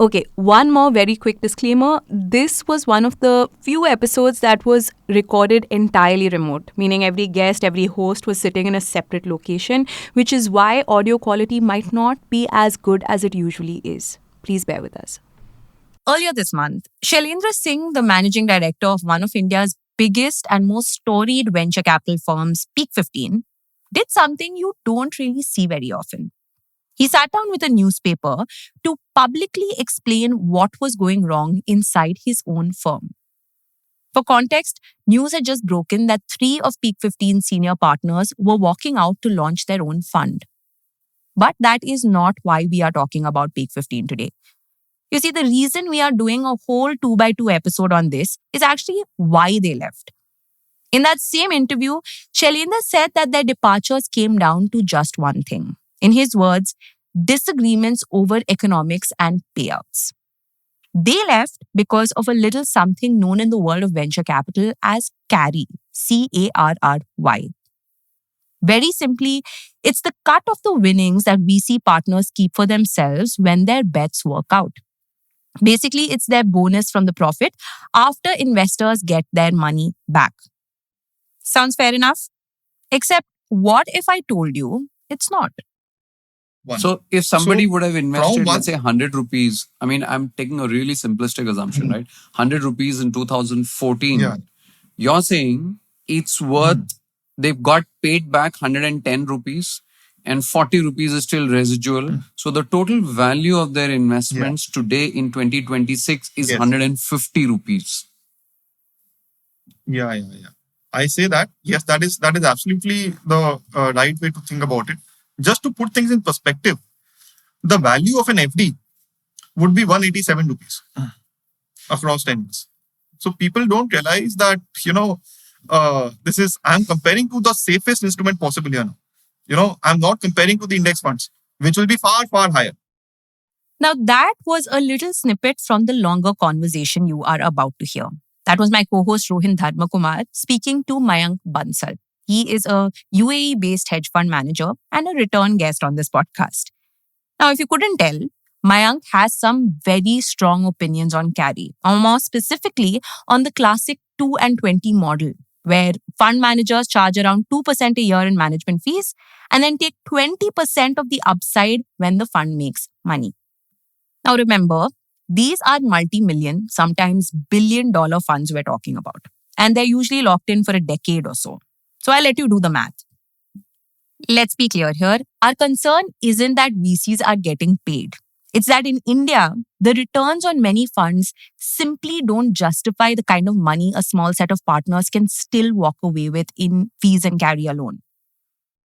Okay, one more very quick disclaimer. This was one of the few episodes that was recorded entirely remote, meaning every guest, every host was sitting in a separate location, which is why audio quality might not be as good as it usually is. Please bear with us. Earlier this month, Shailendra Singh, the managing director of one of India's biggest and most storied venture capital firms, Peak 15, did something you don't really see very often. He sat down with a newspaper to publicly explain what was going wrong inside his own firm. For context, news had just broken that 3 of Peak 15 senior partners were walking out to launch their own fund. But that is not why we are talking about Peak 15 today. You see, the reason we are doing a whole 2x2 episode on this is actually why they left. In that same interview, Shailendra said that their departures came down to just one thing. In his words, disagreements over economics and payouts. They left because of a little something known in the world of venture capital as carry, CARRY. Very simply, it's the cut of the winnings that VC partners keep for themselves when their bets work out. Basically, it's their bonus from the profit after investors get their money back. Sounds fair enough? Except, what if I told you it's not? So if somebody would have invested, let's say 100 rupees, I mean, I'm taking a really simplistic assumption, right? 100 rupees in 2014. You're saying it's worth, they've got paid back 110 rupees and 40 rupees is still residual. So the total value of their investments today in 2026 is 150 rupees. Yeah. I say that, yes, that is absolutely the right way to think about it. Just to put things in perspective, the value of an FD would be 187 rupees across 10 years. So people don't realize that, I'm comparing to the safest instrument possible here now. I'm not comparing to the index funds, which will be far, far higher. Now, that was a little snippet from the longer conversation you are about to hear. That was my co-host Rohin Dharmakumar speaking to Mayank Bansal. He is a UAE-based hedge fund manager and a return guest on this podcast. Now, if you couldn't tell, Mayank has some very strong opinions on carry, or more specifically on the classic 2 and 20 model, where fund managers charge around 2% a year in management fees and then take 20% of the upside when the fund makes money. Now, remember, these are multi-million, sometimes billion-dollar funds we're talking about, and they're usually locked in for a decade or so. So I'll let you do the math. Let's be clear here. Our concern isn't that VCs are getting paid. It's that in India, the returns on many funds simply don't justify the kind of money a small set of partners can still walk away with in fees and carry alone.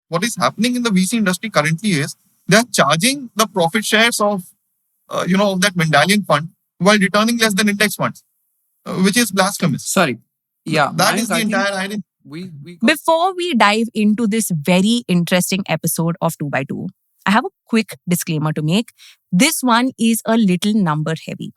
What is happening in the VC industry currently is they're charging the profit shares of that Medallion fund while returning less than index funds, which is blasphemous. Sorry. Yeah. That is the entire idea. Before we dive into this very interesting episode of 2x2, I have a quick disclaimer to make. This one is a little number heavy.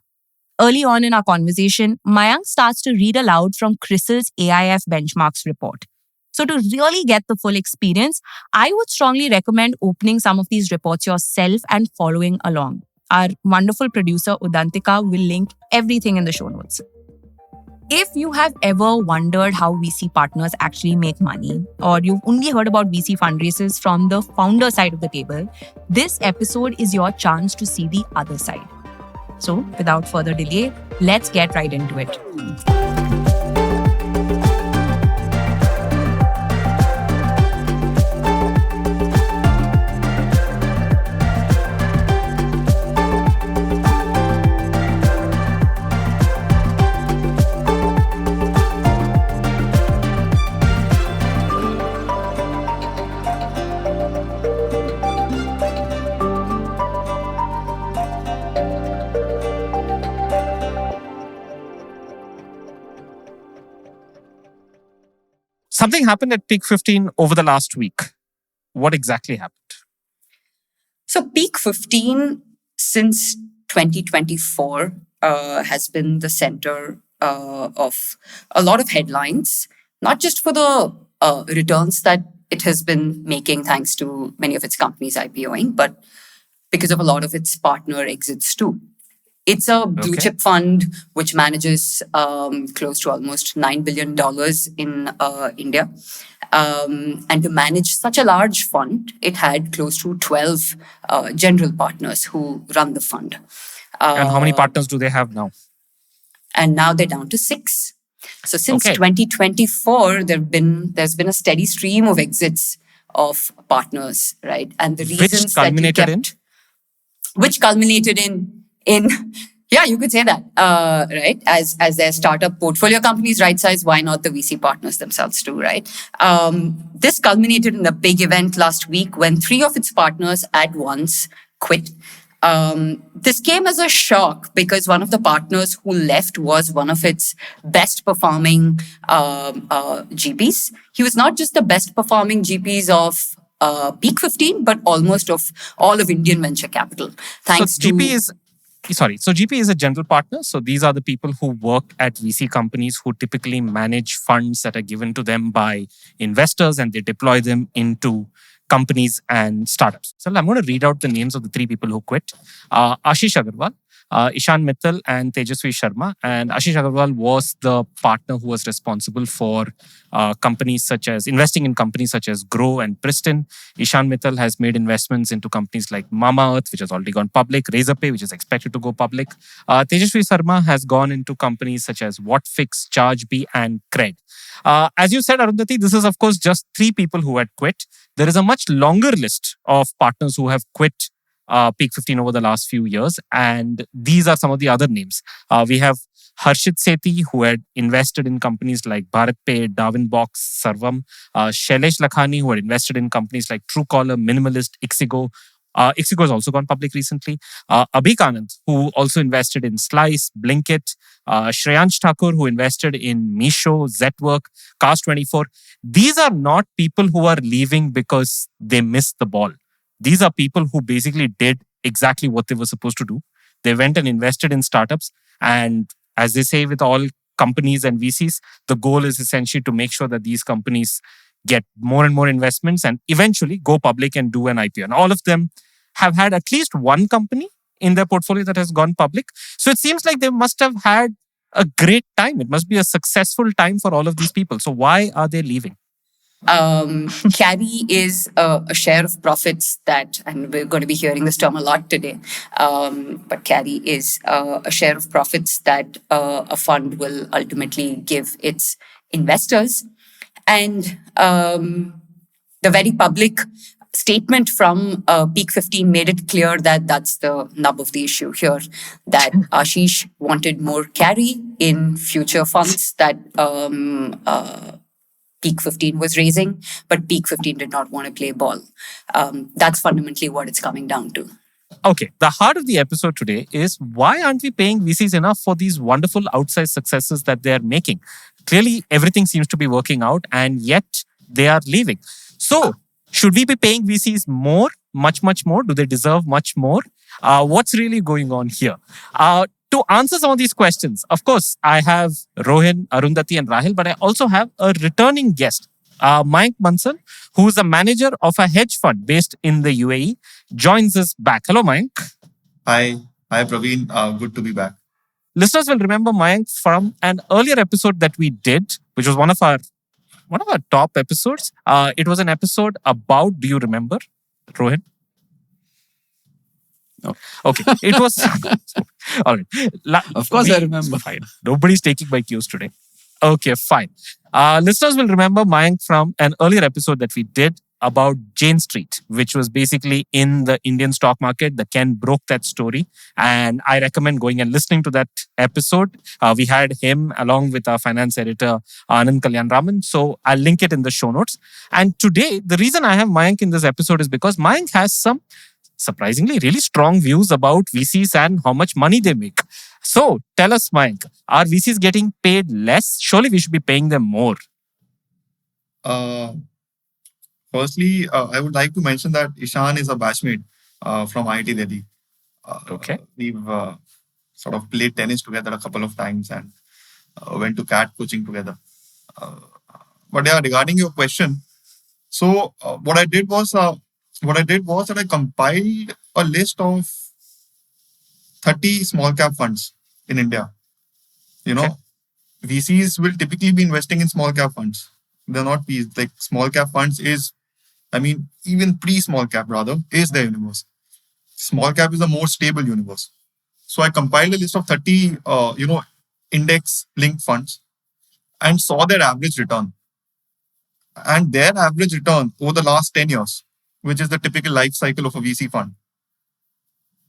Early on in our conversation, Mayank starts to read aloud from CRISIL's AIF benchmarks report. So to really get the full experience, I would strongly recommend opening some of these reports yourself and following along. Our wonderful producer, Udantika, will link everything in the show notes. If you have ever wondered how VC partners actually make money, or you've only heard about VC fundraisers from the founder side of the table, this episode is your chance to see the other side. So, without further delay, let's get right into it. Something happened at Peak 15 over the last week. What exactly happened? So Peak 15 since 2024 has been the center of a lot of headlines, not just for the returns that it has been making thanks to many of its companies IPOing, but because of a lot of its partner exits too. It's a blue chip fund which manages close to almost $9 billion in India. And to manage such a large fund, it had close to 12 general partners who run the fund. And how many partners do they have now? And now they're down to 6. So since 2024, there's been a steady stream of exits of partners, right? And the reasons which culminated in yeah, you could say that, right? As their startup portfolio companies right size, why not the VC partners themselves too, right? This culminated in a big event last week when 3 of its partners at once quit. This came as a shock because one of the partners who left was one of its best performing GPs. He was not just the best performing GPs of Peak 15, but almost of all of Indian venture capital. So GP is a general partner. So these are the people who work at VC companies who typically manage funds that are given to them by investors and they deploy them into companies and startups. So I'm going to read out the names of the 3 people who quit. Ashish Agarwal, Ishan Mittal and Tejasvi Sharma. And Ashish Agarwal was the partner who was responsible for companies such as investing in companies such as Groww and Priston. Ishan Mittal has made investments into companies like Mamaearth, which has already gone public, Razorpay, which is expected to go public. Tejasvi Sharma has gone into companies such as Whatfix, Chargebee and Cred. As you said, Arundhati, this is of course just 3 people who had quit. There is a much longer list of partners who have quit Peak 15 over the last few years. And these are some of the other names. We have Harshit Sethi, who had invested in companies like BharatPay, Darwinbox, Sarvam. Shailesh Lakhani, who had invested in companies like Truecaller, Minimalist, Ixigo. Ixigo has also gone public recently. Abhik Anand, who also invested in Slice, Blinkit. Shreyansh Thakur, who invested in Meesho, Zetwork, Cast24. These are not people who are leaving because they missed the ball. These are people who basically did exactly what they were supposed to do. They went and invested in startups. And as they say with all companies and VCs, the goal is essentially to make sure that these companies get more and more investments and eventually go public and do an IPO. And all of them have had at least one company in their portfolio that has gone public. So it seems like they must have had a great time. It must be a successful time for all of these people. So why are they leaving? Carry is a share of profits that, and we're going to be hearing this term a lot today, but carry is a share of profits that a fund will ultimately give its investors. And the very public statement from Peak 15 made it clear that that's the nub of the issue here, that Ashish wanted more carry in future funds that Peak 15 was raising, but Peak 15 did not want to play ball. That's fundamentally what it's coming down to. Okay, the heart of the episode today is why aren't we paying VCs enough for these wonderful outsized successes that they're making? Clearly, everything seems to be working out and yet they are leaving. So, should we be paying VCs more, much more? Do they deserve much more? What's really going on here? To answer some of these questions, of course, I have Rohin, Arundhati and Rahil, but I also have a returning guest, Mayank Bansal, who is a manager of a hedge fund based in the UAE, joins us back. Hello, Mayank. Hi, Praveen. Good to be back. Listeners will remember Mayank from an earlier episode that we did, which was one of our top episodes. It was an episode about, do you remember, Rohin? No. Okay. It was... All right. Of course, I remember. Fine. Nobody's taking my cues today. Okay, fine. Listeners will remember Mayank from an earlier episode that we did about Jane Street, which was basically in the Indian stock market. The Ken broke that story. And I recommend going and listening to that episode. We had him along with our finance editor, Anand Kalyan Raman. So I'll link it in the show notes. And today, the reason I have Mayank in this episode is because Mayank has some surprisingly really strong views about VCs and how much money they make. So tell us, Mayank, are VCs getting paid less? Surely we should be paying them more. Firstly, I would like to mention that Ishan is a batchmate from IIT Delhi. Okay. We've sort of played tennis together a couple of times and went to CAT coaching together. But yeah, regarding your question, so what I did was that I compiled a list of 30 small cap funds in India. VCs will typically be investing in small cap funds. They're not Ps. Like small cap funds is, even pre-small cap rather, is their universe. Small cap is a more stable universe. So I compiled a list of 30, index linked funds and saw their average return. And their average return over the last 10 years, which is the typical life cycle of a VC fund,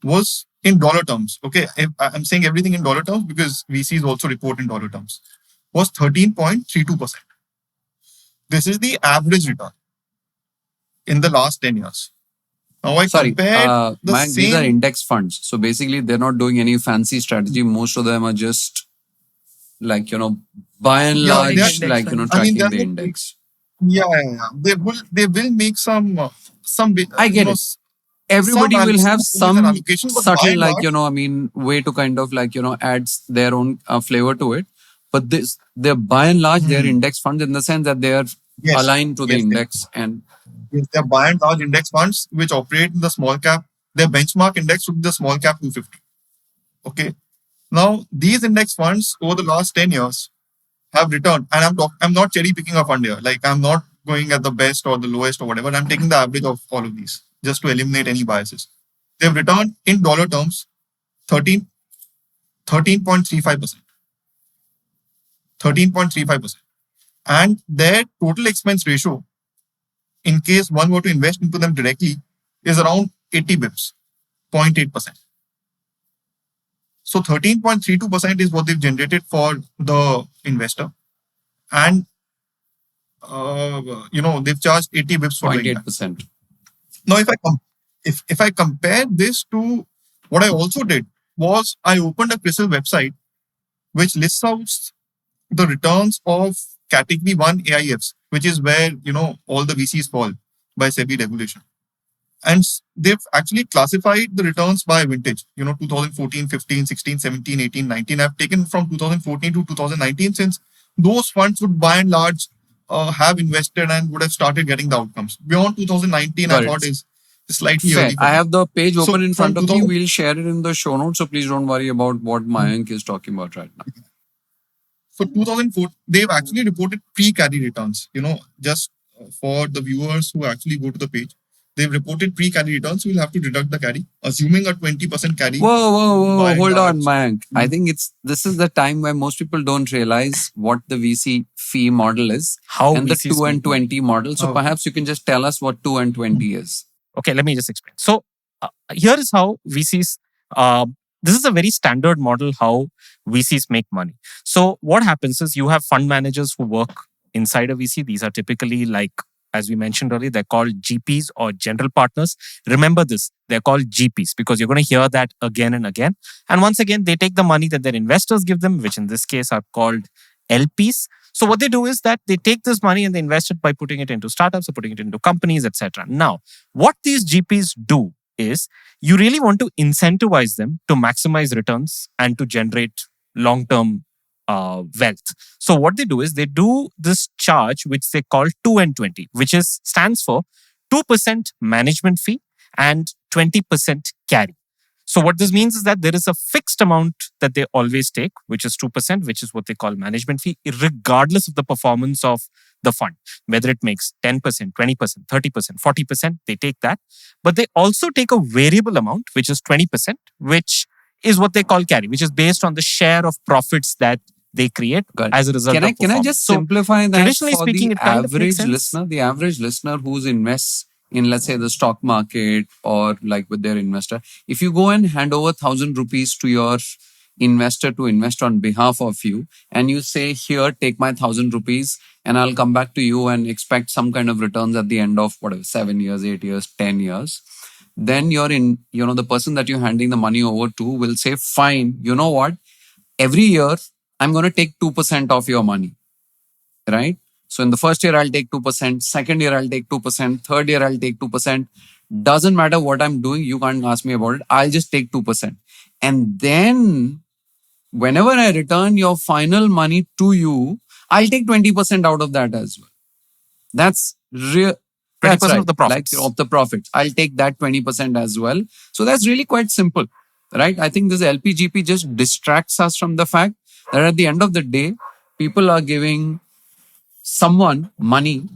was in dollar terms. Okay, I'm saying everything in dollar terms because VCs also report in dollar terms, was 13.32%. This is the average return in the last 10 years. Now I compared the Mayank, same... these are index funds. So basically, they're not doing any fancy strategy. Most of them are just like, by and large, like, tracking the index. Yeah. They will make some. I get it. Everybody will have some subtle, like, way to kind of like, adds their own flavor to it. But they're by and large, they're index funds in the sense that they are aligned to the index. And yes, they're by and large index funds which operate in the small cap. Their benchmark index would be the small cap 250. Okay. Now, these index funds over the last 10 years have returned, and I'm not cherry picking a fund here. Like I'm not going at the best or the lowest or whatever. I'm taking the average of all of these just to eliminate any biases. They've returned in dollar terms 13.35%. 13.35%. And their total expense ratio, in case one were to invest into them directly, is around 80 bips, 0.8%. So 13.32% is what they've generated for the investor. And, they've charged 80 bips for 0.8%. Now, if I compare this to what I also did was I opened a CRISIL website which lists out the returns of category 1 AIFs, which is where, all the VCs fall by SEBI regulation. And they've actually classified the returns by vintage, 2014, 15, 16, 17, 18, 19. I've taken from 2014 to 2019 since those funds would by and large have invested and would have started getting the outcomes. Beyond 2019, I thought is slightly early. I have the page open in front of me. We'll share it in the show notes. So please don't worry about what Mayank is talking about right now. So 2004, they've actually reported pre-carry returns, just for the viewers who actually go to the page. They've reported pre-carry returns, so we'll have to deduct the carry, assuming a 20% carry. Whoa, hold on, Mayank. I think this is the time where most people don't realize what the VC fee model is and the 2 and 20 model. So perhaps you can just tell us what 2 and 20 is. Okay, let me just explain. So here is how VCs, this is a very standard model how VCs make money. So what happens is you have fund managers who work inside a VC. These are typically like, as we mentioned earlier, they're called GPs or general partners. Remember this, they're called GPs because you're going to hear that again and again. And once again, they take the money that their investors give them, which in this case are called LPs. So what they do is that they take this money and they invest it by putting it into startups or putting it into companies, etc. Now, what these GPs do is you really want to incentivize them to maximize returns and to generate long-term wealth. So what they do is they do this charge, which they call 2 and 20, which stands for 2% management fee and 20% carry. So what this means is that there is a fixed amount that they always take, which is 2%, which is what they call management fee, regardless of the performance of the fund. Whether it makes 10%, 20%, 30%, 40%, they take that. But they also take a variable amount, which is 20%, which is what they call carry, which is based on the share of profits that they create as a result of performance. Can I just simplify that traditionally for speaking, the average listener? The average listener who's invests in, let's say, the stock market or like with their investor, if you go and hand over 1,000 rupees to your investor to invest on behalf of you, and you say, here, take my 1,000 rupees and I'll come back to you and expect some kind of returns at the end of whatever, 7 years, 8 years, 10 years, then the person that you're handing the money over to will say, fine, you know what? Every year, I'm going to take 2% of your money, right? So in the first year, I'll take 2%. Second year, I'll take 2%. Third year, I'll take 2%. Doesn't matter what I'm doing. You can't ask me about it. I'll just take 2%. And then whenever I return your final money to you, I'll take 20% out of that as well. That's real. 20% of the profits. Like of the profits. I'll take that 20% as well. So that's really quite simple. right? I think this LPGP just distracts us from the fact that at the end of the day, people are giving someone money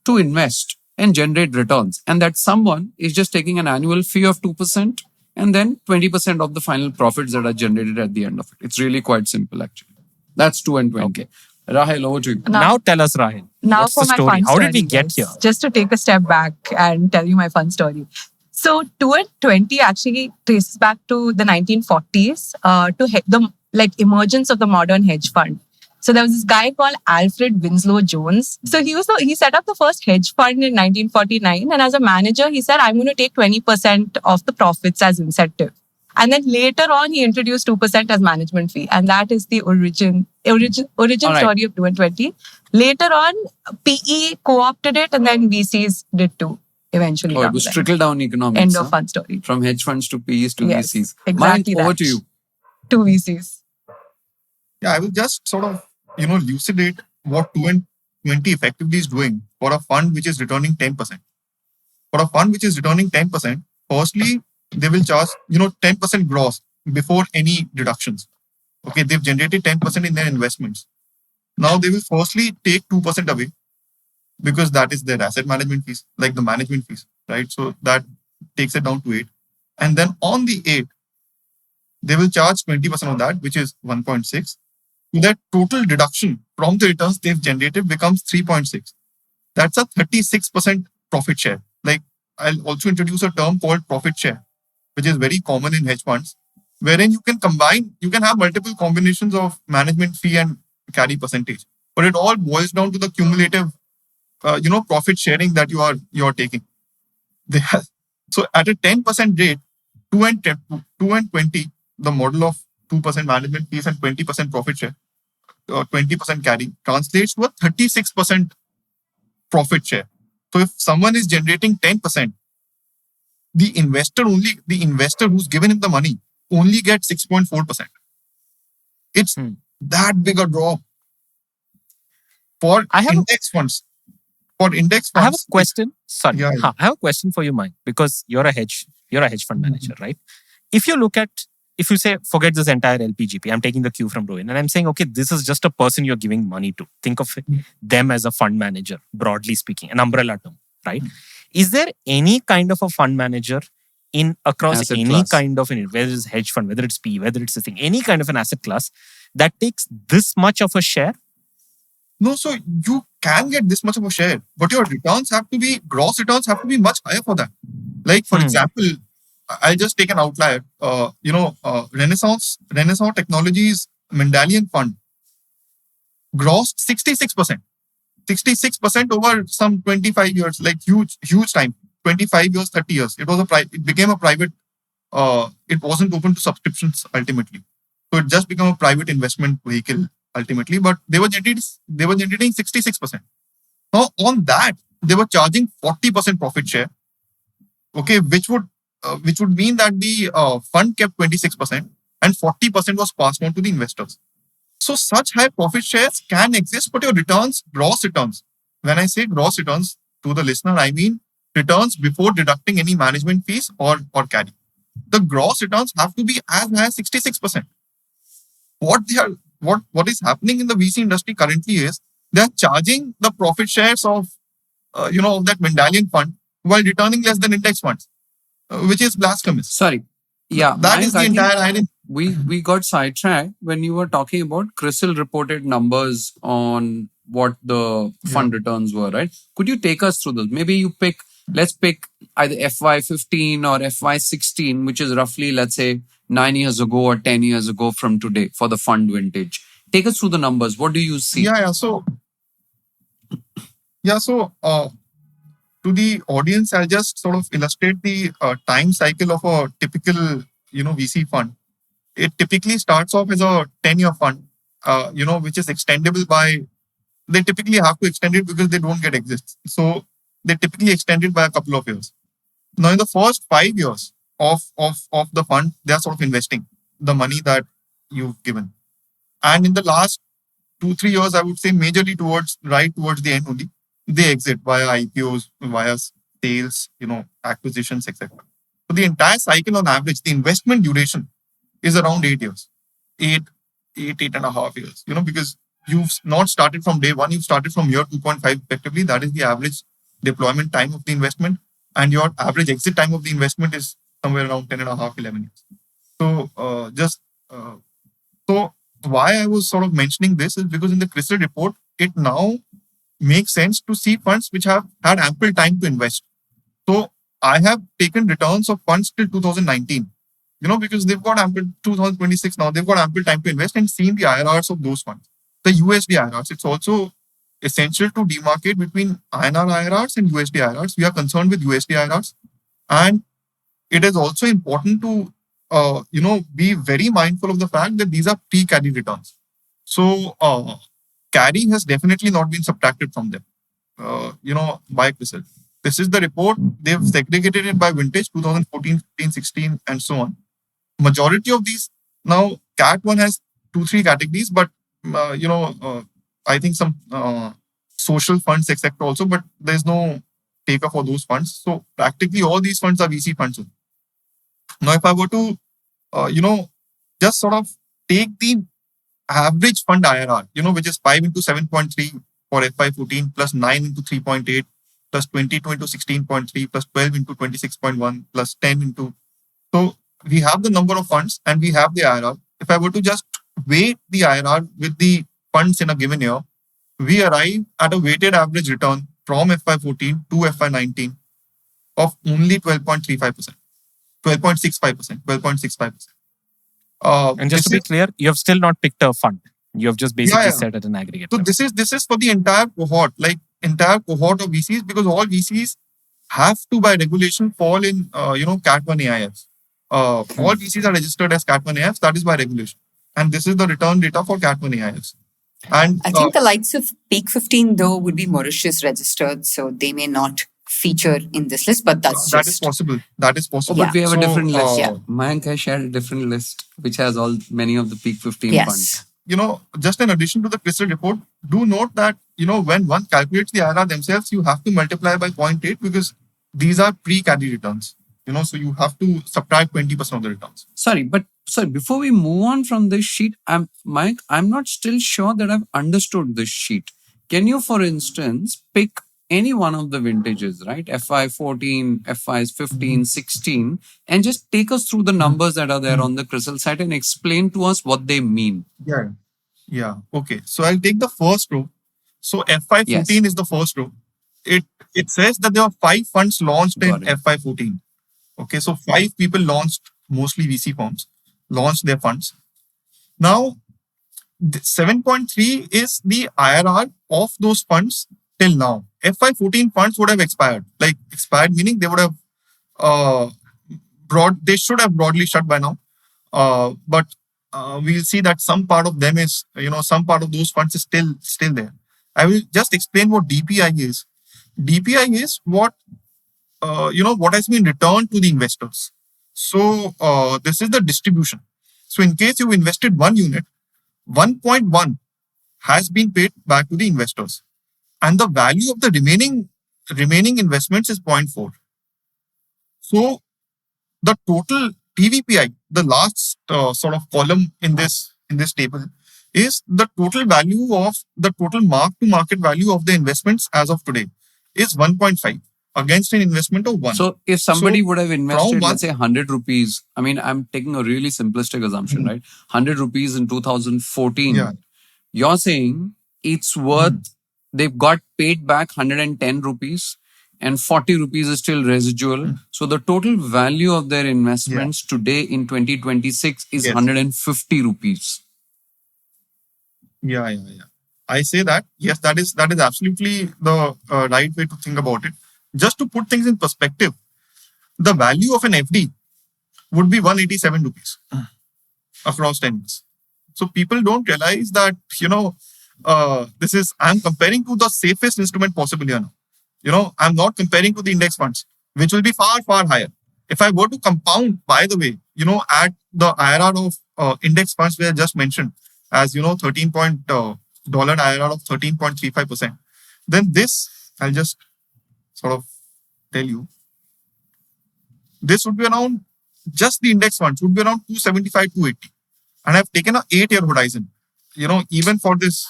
to invest and generate returns. And that someone is just taking an annual fee of 2% and then 20% of the final profits that are generated at the end of it. It's really quite simple, actually. That's 2 and 20. Okay. Rahel, over to you. Now tell us, Rahel. Now what's for the my story? fun How did we story, get guys. here? Just to take a step back and tell you my fun story. So 2 and 20 actually traces back to the 1940s to the emergence of the modern hedge fund. So there was this guy called Alfred Winslow Jones. So he set up the first hedge fund in 1949, and as a manager, he said, "I'm going to take 20% of the profits as incentive." And then later on, he introduced 2% as management fee. And that is the origin story of 2 and 20. Later on, PE co-opted it, and then VCs did too, eventually. It was trickle-down economics. End of fun story. From hedge funds to PEs to Yes, VCs. Exactly. Mayank, over to you. To VCs. Yeah, I will just sort of, elucidate what 2 and 20 effectively is doing for a fund which is returning 10%. For a fund which is returning 10%, firstly, they will charge, 10% gross before any deductions. Okay, they've generated 10% in their investments. Now they will firstly take 2% away because that is their asset management fees, like the management fees, right? So that takes it down to 8. And then on the 8, they will charge 20% of that, which is 1.6. That total deduction from the returns they've generated becomes 3.6. That's a 36% profit share. Like, I'll also introduce a term called profit share, which is very common in hedge funds, wherein you can have multiple combinations of management fee and carry percentage, but it all boils down to the cumulative, profit sharing that you're taking. So at a 10% rate, 2 and 20, the model of 2% management fees and 20% profit share, 20% carry, translates to a 36% profit share. So if someone is generating 10%, the investor who's given him the money only gets 6.4%. It's that big a drop. For index funds. I have a question. Sorry. Yeah. I have a question for you, Mike, because you're a hedge fund manager, right? If you say, forget this entire LPGP, I'm taking the cue from Rohin and I'm saying, okay, this is just a person you're giving money to. Think of them as a fund manager, broadly speaking, an umbrella term, right? Is there any kind of a fund manager across asset any class, kind of, whether it's hedge fund, whether it's PE, whether it's this thing, any kind of an asset class that takes this much of a share? No, so you can get this much of a share, but your gross returns have to be much higher for that. Like, for example, I'll just take an outlier. Renaissance Technologies Medallion Fund grossed 66%. 66% over some 25 years, like huge time. 25 years, 30 years. It became a private. It wasn't open to subscriptions ultimately, so it just became a private investment vehicle ultimately. But they were generating 66%. Now on that, they were charging 40% profit share. Okay, which would mean that the fund kept 26% and 40% was passed on to the investors. So such high profit shares can exist, but your gross returns. When I say gross returns to the listener, I mean returns before deducting any management fees or carry. The gross returns have to be as high as 66%. What is happening in the VC industry currently is they're charging the profit shares of that Medallion fund while returning less than index funds, which is blasphemous. Sorry. Yeah. That is the entire idea. We got sidetracked when you were talking about CRISIL reported numbers on what the fund returns were, right? Could you take us through those? Maybe let's pick either FY15 or FY16, which is roughly, let's say, 9 years ago or 10 years ago from today for the fund vintage. Take us through the numbers. What do you see? So to the audience, I'll just sort of illustrate the time cycle of a typical, VC fund. It typically starts off as a 10-year fund, which is extendable they typically have to extend it because they don't get exits. So they typically extend it by a couple of years. Now, in the first 5 years of the fund, they are sort of investing the money that you've given. And in the last 2-3 years, I would say majorly towards the end only, they exit via IPOs, via sales, acquisitions, etc. So the entire cycle on average, the investment duration is around 8 years, 8.5 years. Because you've not started from day one, you've started from year 2.5 effectively. That is the average deployment time of the investment, and your average exit time of the investment is somewhere around 10.5, 11 years. So so why I was sort of mentioning this is because in the CRISIL report, it now makes sense to see funds which have had ample time to invest. So I have taken returns of funds till 2019, because they've got ample 2026 now, they've got ample time to invest, and seen the IRRs of those funds. The USD IRRs, it's also essential to demarcate between INR IRRs and USD IRRs. We are concerned with USD IRRs. And it is also important to, be very mindful of the fact that these are pre-carry returns. So carry has definitely not been subtracted from them, by CRISIL. This is the report. They've segregated it by vintage, 2014, 15, 16, and so on. Majority of these, now CAT1 has 2-3 categories, but, I think some social funds, etc. also, but there's no taker for those funds. So practically all these funds are VC funds. Now, if I were to, just sort of take the average fund IRR, which is 5 into 7.3 for FY14 plus 9 into 3.8 plus 22 into 16.3 plus 12 into 26.1 plus 10 into. So we have the number of funds and we have the IRR. If I were to just weight the IRR with the funds in a given year, we arrive at a weighted average return from FY14 to FY19 of only 12.35%, 12.65%, 12.65%. And just to be clear, you have still not picked a fund. You have just basically set at an aggregate. So level. this is for the entire cohort, entire cohort of VCs, because all VCs have to, by regulation, fall in, CAT1 AIFs. All VCs are registered as CAT1 AIFs. That is by regulation. And this is the return data for CAT1 AIFs. And I think the likes of Peak 15, though, would be Mauritius registered, so they may not feature in this list, but that is possible. That is possible. But we have a different list. Mayank has shared a different list, which has many of the Peak 15 funds. Just in addition to the CRISIL report, do note that, when one calculates the IRR themselves, you have to multiply by 0.8 because these are pre-carry returns. So you have to subtract 20% of the returns. Sorry, before we move on from this sheet, Mayank, I'm not still sure that I've understood this sheet. Can you, for instance, pick any one of the vintages, right? FY14, FY15, 16, and just take us through the numbers that are there on the CRISIL site and explain to us what they mean. Yeah. Okay. So I'll take the first row. So FY14 is the first row. It says that there are 5 funds launched in FY14. Okay. So 5 people launched, mostly VC firms, launched their funds. Now, 7.3 is the IRR of those funds till now. FY14 funds would have expired. Expired meaning they would have they should have broadly shut by now. But we'll see that some part of them is, some part of those funds is still there. I will just explain what DPI is. DPI is what has been returned to the investors. So this is the distribution. So in case you invested 1 unit, 1.1 has been paid back to the investors. And the value of the remaining investments is 0.4. So the total TVPI, the last sort of column in this table, is the total value of the total mark-to-market value of the investments as of today is 1.5 against an investment of 1. So if somebody would have invested, let's say 100 rupees, I'm taking a really simplistic assumption, right? 100 rupees in 2014. You're saying it's worth, they've got paid back 110 rupees and 40 rupees is still residual. So the total value of their investments today in 2026 is 150 rupees. Yeah. I say that, yes, that is absolutely the right way to think about it. Just to put things in perspective, the value of an FD would be 187 rupees across 10 years. So people don't realize that, I'm comparing to the safest instrument possible here now. I'm not comparing to the index funds, which will be far, far higher. If I were to compound, by the way, at the IRR of index funds we have just mentioned as, $13 IRR of 13.35%, then this, I'll just sort of tell you, this would be around just the index funds would be around 275, 280. And I've taken a 8-year horizon, even for this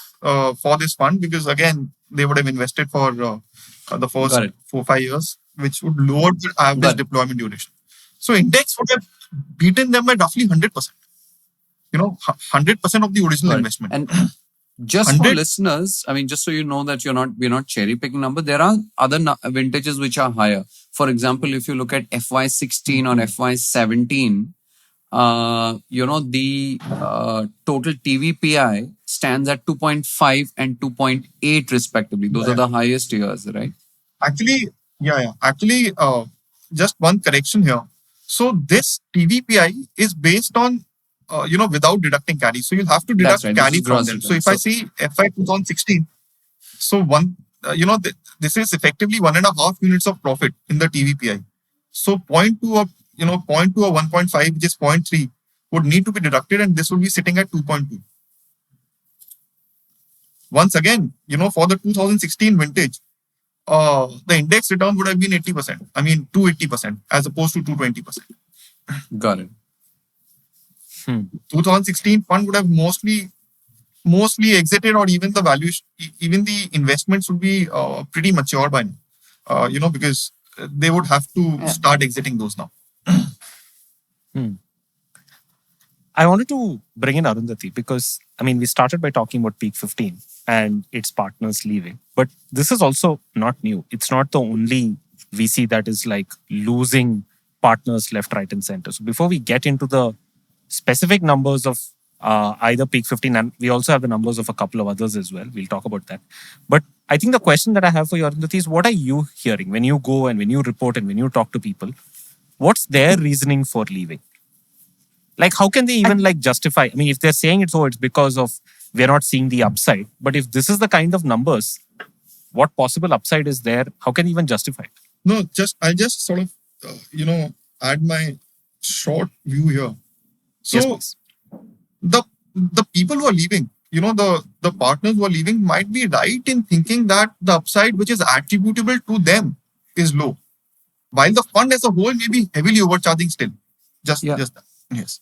fund, because again, they would have invested for the first 4-5 years, which would lower the average deployment duration. So index would have beaten them by roughly 100%. 100% of the original investment. And just for listeners, I mean, just so you know that we're not cherry picking number. There are other vintages which are higher. For example, if you look at FY16 or FY17, the total TVPI stands at 2.5 and 2.8 respectively. Those are the highest years, right? Actually, Actually, just one correction here. So this TVPI is based on, without deducting carry. So you'll have to deduct carry from them. So if I see FY 2016, so this is effectively 1.5 units of profit in the TVPI. So 0.2 or 1.5, which is 0.3, would need to be deducted, and this would be sitting at 2.2. Once again, for the 2016 vintage, the index return would have been 80%. I mean, 280% as opposed to 220%. Got it. 2016 fund would have mostly exited, or even the valuation, even the investments would be pretty mature by now. Because they would have to start exiting those now. I wanted to bring in Arundhati because, we started by talking about Peak 15 and its partners leaving. But this is also not new. It's not the only VC that is like losing partners left, right, and center. So before we get into the specific numbers of either Peak 15, and we also have the numbers of a couple of others as well. We'll talk about that. But I think the question that I have for you, Arundhati, is what are you hearing when you go and when you report and when you talk to people? What's their reasoning for leaving? Like, how can they even justify? If they're saying it's because of we're not seeing the upside. But if this is the kind of numbers, what possible upside is there? How can they even justify it? No, I'll just sort of, add my short view here. So yes, the people who are leaving, the partners who are leaving might be right in thinking that the upside which is attributable to them is low, while the fund as a whole may be heavily overcharging still. Just that. Yes.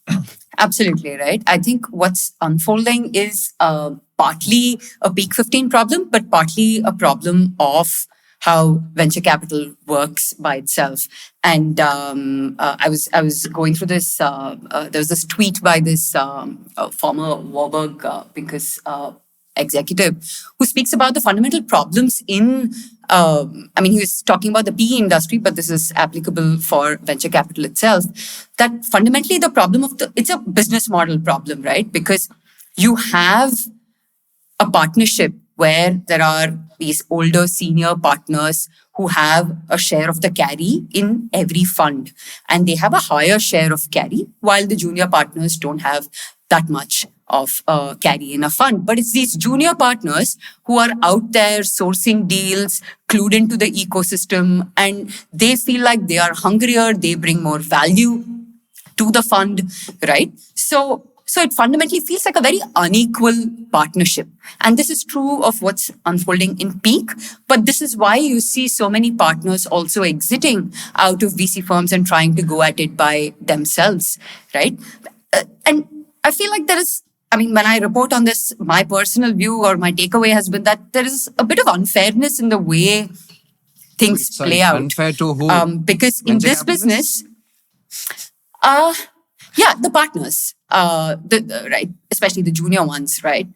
Absolutely right. I think what's unfolding is partly a Peak 15 problem, but partly a problem of how venture capital works by itself. And I was going through this. There was this tweet by this former Warburg executive who speaks about the fundamental problems in. He was talking about the PE industry, but this is applicable for venture capital itself. That fundamentally the problem it's a business model problem, right? Because you have a partnership where there are these older senior partners who have a share of the carry in every fund, and they have a higher share of carry, while the junior partners don't have that much of carry in a fund. But it's these junior partners who are out there sourcing deals, clued into the ecosystem, and they feel like they are hungrier, they bring more value to the fund, right? So it fundamentally feels like a very unequal partnership. And this is true of what's unfolding in Peak. But this is why you see so many partners also exiting out of VC firms and trying to go at it by themselves, right? And I feel like there is, when I report on this, my personal view or my takeaway has been that there is a bit of unfairness in the way things play out. Unfair to who? Because in this business, the partners, right, especially the junior ones, right?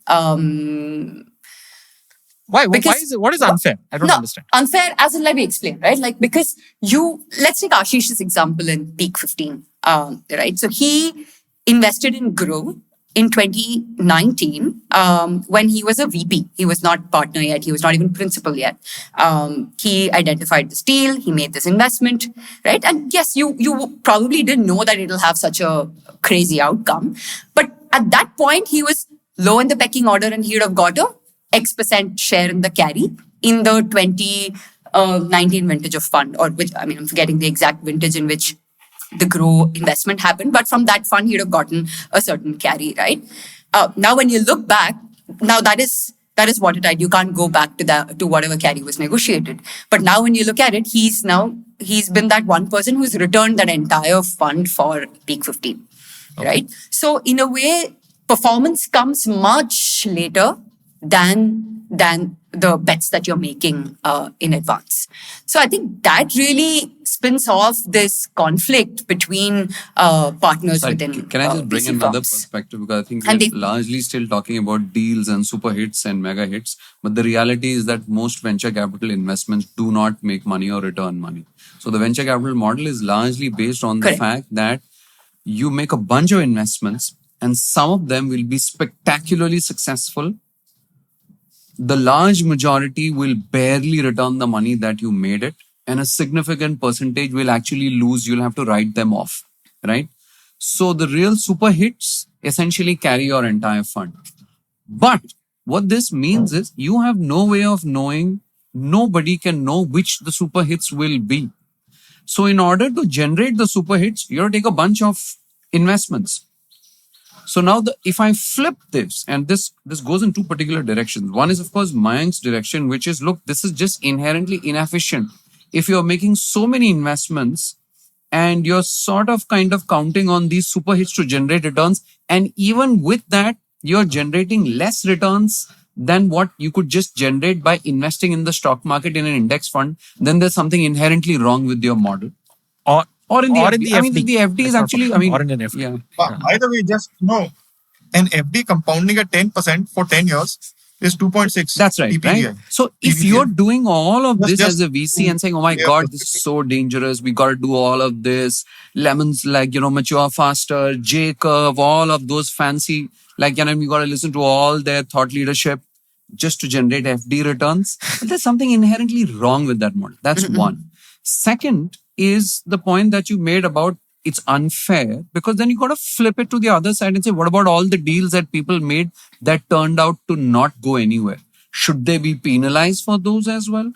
Why? What is unfair? I don't understand. Unfair, as in, let me explain, right? Like, because let's take Ashish's example in Peak 15, right? So he invested in Groww in 2019 when he was a VP. He was not partner yet. He was not even principal yet. He identified this deal. He made this investment, right? And yes, you probably didn't know that it'll have such a crazy outcome. But at that point, he was low in the pecking order, and he would have got a X% share in the carry in the 2019 vintage of fund, or which, I'm forgetting the exact vintage in which the Groww investment happened, but from that fund, he'd have gotten a certain carry, right? Now, when you look back, now that is That is watertight. You can't go back to whatever carry was negotiated. But now when you look at it, he's been that one person who's returned that entire fund for peak 15. Okay. Right? So in a way, performance comes much later than the bets that you're making in advance. So I think that really spins off this conflict between partners within. Can I just bring another perspective, because I think we're largely still talking about deals and super hits and mega hits, but the reality is that most venture capital investments do not make money or return money. So the venture capital model is largely based on the fact that you make a bunch of investments and some of them will be spectacularly successful. The large majority will barely return the money that you made it, and a significant percentage will actually lose. You'll have to write them off, right? So the real super hits essentially carry your entire fund. But what this means is you have no way of knowing, nobody can know which the super hits will be. So in order to generate the super hits, you have to take a bunch of investments. So now if I flip this, and this goes in two particular directions. One is, of course, Mayank's direction, which is, look, this is just inherently inefficient. If you're making so many investments and you're sort of kind of counting on these super hits to generate returns, and even with that, you're generating less returns than what you could just generate by investing in the stock market in an index fund, then there's something inherently wrong with your model. Or in the FD. I mean, the FD is actually, or in an FD. Yeah. But either way, just an FD compounding at 10% for 10 years is 2.6. That's right. PPDI. Right? So if you're doing all of this as a VC and saying, oh my God, this is so dangerous, we got to do all of this, lemons like, mature faster, J curve, all of those fancy, like, we got to listen to all their thought leadership just to generate FD returns. But there's something inherently wrong with that model. That's one. Second is the point that you made about it's unfair, because then you got to flip it to the other side and say, what about all the deals that people made that turned out to not go anywhere? Should they be penalized for those as well?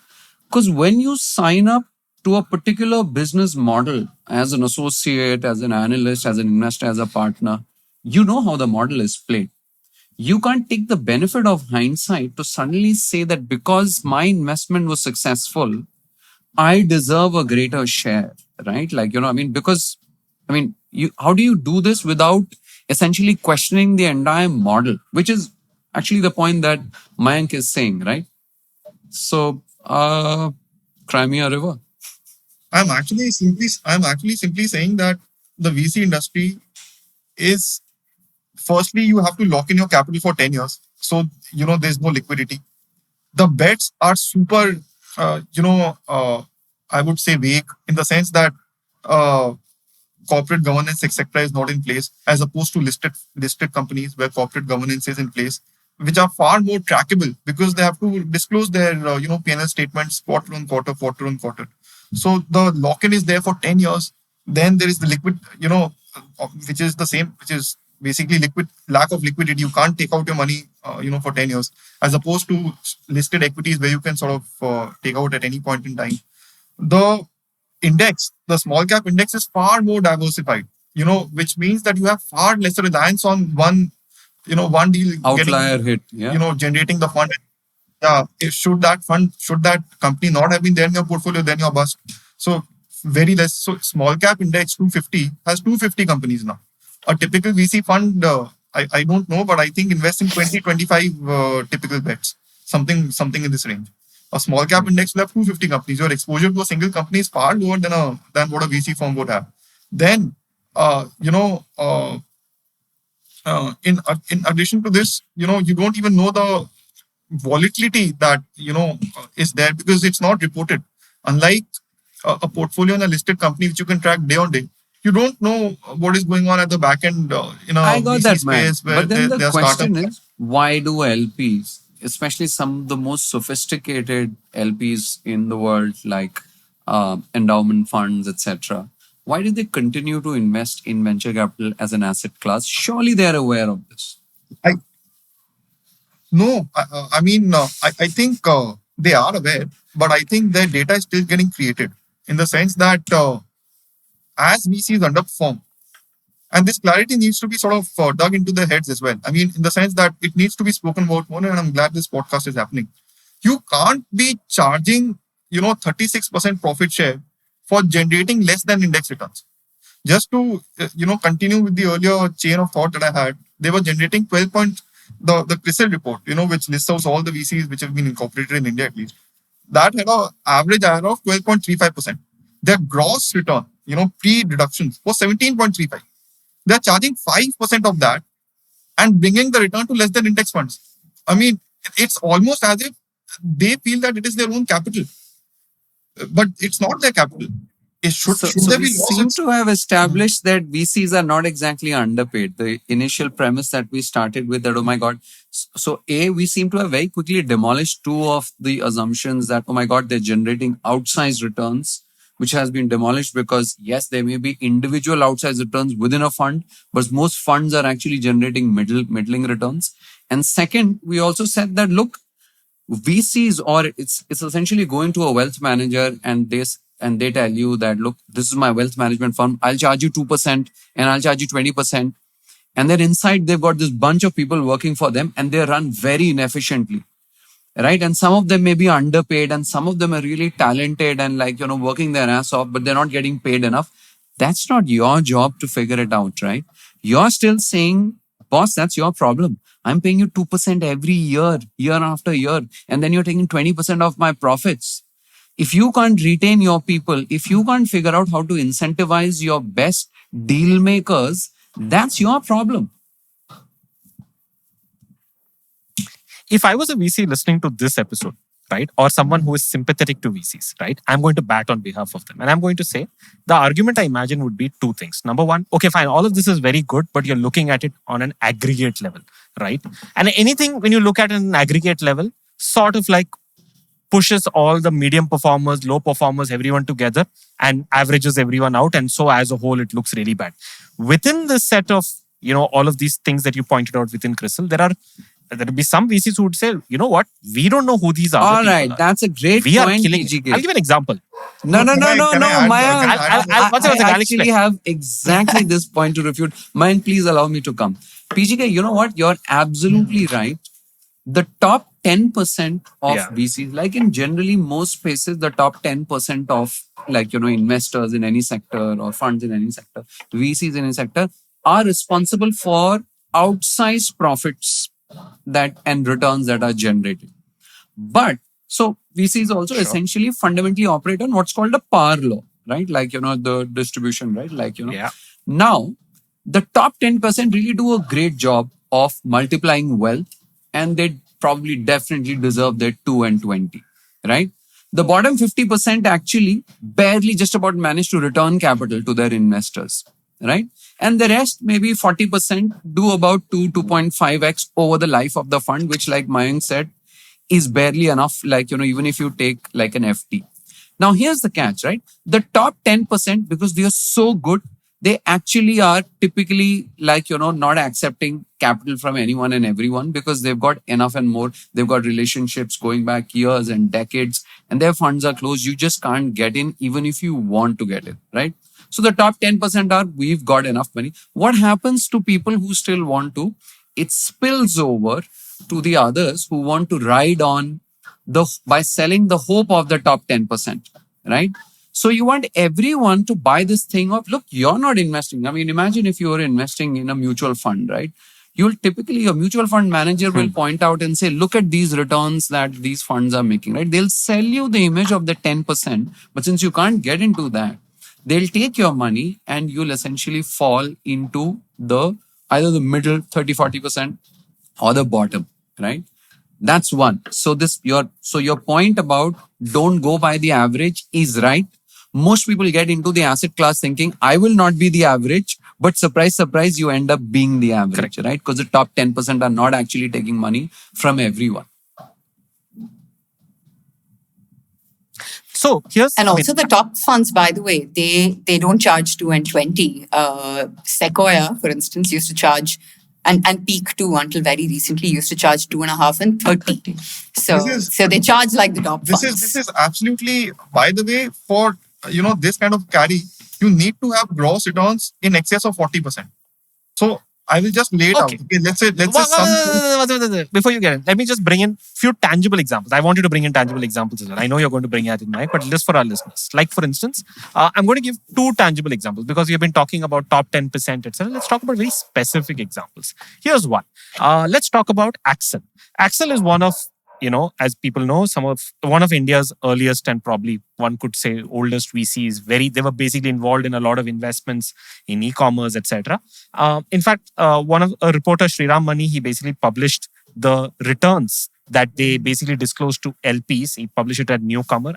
Because when you sign up to a particular business model as an associate, as an analyst, as an investor, as a partner, you know how the model is played. You can't take the benefit of hindsight to suddenly say that because my investment was successful, I deserve a greater share, right? Like, because, how do you do this without essentially questioning the entire model, which is actually the point that Mayank is saying, right? So, Crimea River. I'm actually simply saying that the VC industry is, firstly, you have to lock in your capital for 10 years. So, there's no liquidity. The bets are super, I would say vague, in the sense that corporate governance, etc., is not in place, as opposed to listed companies where corporate governance is in place, which are far more trackable because they have to disclose their P&L statements quarter on quarter. So the lock-in is there for 10 years. Then there is the liquid, which is the same, which is basically lack of liquidity. You can't take out your money, for 10 years, as opposed to listed equities where you can sort of take out at any point in time. The index, the small cap index, is far more diversified, which means that you have far lesser reliance on one deal outlier hit, generating the fund. Yeah, should that company not have been there in your portfolio, then you're bust. So very less. So small cap index 250 has 250 companies now. A typical VC fund, I don't know, but I think invest in 20-25 typical bets, something in this range. A small cap index will have 250 companies. Your exposure to a single company is far lower than what a VC firm would have. Then, in addition to this, you don't even know the volatility that is there because it's not reported. Unlike a portfolio in a listed company which you can track day on day, you don't know what is going on at the back end in a I got VC that, space man. where But then the question startups. is, why do LPs, especially some of the most sophisticated LPs in the world, like endowment funds, etc., why do they continue to invest in venture capital as an asset class? Surely they are aware of this. I think they are aware, but I think their data is still getting created in the sense that as VCs underperform, And this clarity needs to be sort of dug into their heads as well. I mean, in the sense that it needs to be spoken about more, and I'm glad this podcast is happening. You can't be charging, 36% profit share for generating less than index returns. Just to, continue with the earlier chain of thought that I had, they were generating 12 point, the CRISIL report, which lists out all the VCs which have been incorporated in India at least. That had an average IRR of 12.35%. Their gross return, pre-deductions was 17.35. They're charging 5% of that and bringing the return to less than index funds. I mean, it's almost as if they feel that it is their own capital, but it's not their capital. Should there be losses? Seem to have established that VCs are not exactly underpaid. The initial premise that we started with that, oh my God. So we seem to have very quickly demolished two of the assumptions that, oh my God, they're generating outsized returns, which has been demolished because yes, there may be individual outsized returns within a fund, but most funds are actually generating middling returns. And second, we also said that, look, VCs, or it's essentially going to a wealth manager and they tell you that, look, this is my wealth management firm. I'll charge you 2% and I'll charge you 20%. And then inside they've got this bunch of people working for them and they run very inefficiently. Right. And some of them may be underpaid and some of them are really talented and working their ass off, but they're not getting paid enough. That's not your job to figure it out, right? You're still saying, boss, that's your problem. I'm paying you 2% every year after year. And then you're taking 20% of my profits. If you can't retain your people, if you can't figure out how to incentivize your best deal makers, that's your problem. If I was a VC listening to this episode, right, or someone who is sympathetic to VCs, right, I'm going to bat on behalf of them. And I'm going to say the argument I imagine would be two things. Number one, okay, fine, all of this is very good, but you're looking at it on an aggregate level, right? And anything when you look at an aggregate level, sort of like pushes all the medium performers, low performers, everyone together and averages everyone out. And so as a whole, it looks really bad. Within the set of, all of these things that you pointed out within CRISIL, there will be some VCs who would say, you know what, we don't know who these are. All right, that's a great we point. Are killing it. I'll give an example. No, Mayank. I actually explain. have exactly this point to refute. Mayank, please allow me to come. PGK, you know what? You're absolutely right. The top 10% of VCs, like in generally most spaces, the top 10% of investors in any sector or funds in any sector, VCs in any sector are responsible for outsized profits and returns that are generated. But so VCs also essentially fundamentally operate on what's called a par law, right? The distribution, right? Now the top 10% really do a great job of multiplying wealth and they probably definitely deserve their 2 and 20, right? The bottom 50% actually barely just about manage to return capital to their investors, right? And the rest, maybe 40%, do about 2.5x over the life of the fund, which, like Mayank said, is barely enough, even if you take like an FD. Now, here's the catch, right? The top 10%, because they are so good, they actually are typically not accepting capital from anyone and everyone because they've got enough and more. They've got relationships going back years and decades and their funds are closed. You just can't get in even if you want to get in, right? So the top 10% are, we've got enough money. What happens to people who still want to? It spills over to the others who want to ride on by selling the hope of the top 10%, right? So you want everyone to buy this thing of, look, you're not investing. I mean, imagine if you were investing in a mutual fund, right? A mutual fund manager will point out and say, look at these returns that these funds are making, right? They'll sell you the image of the 10%. But since you can't get into that, they'll take your money and you'll essentially fall into either the middle 30-40% or the bottom, right? That's one. So your point about don't go by the average is right. Most people get into the asset class thinking, I will not be the average, but surprise, surprise, you end up being the average, right? Because the top 10% are not actually taking money from everyone. So here's... And also the top funds, by the way, they don't charge 2 and 20. Sequoia, for instance, used to charge, and Peak too, until very recently, used to charge 2.5 and 30. So they charge like the top funds. This is absolutely, by the way, for this kind of carry, you need to have gross returns in excess of 40%. So I will just lay it out. Okay, let's say before you get in, let me just bring in few tangible examples. I want you to bring in tangible examples as well. I know you're going to bring that in mind, but just for our listeners. Like for instance, I'm going to give two tangible examples because we've been talking about top 10%, etc. Let's talk about very specific examples. Here's one. Let's talk about Axel. Axel is one of, as people know, one of India's earliest and probably one could say oldest VCs. They were basically involved in a lot of investments in e-commerce, etc. In fact, one of a reporter, Sriram Mani, he basically published the returns that they basically disclosed to LPs. He published it at Newcomer.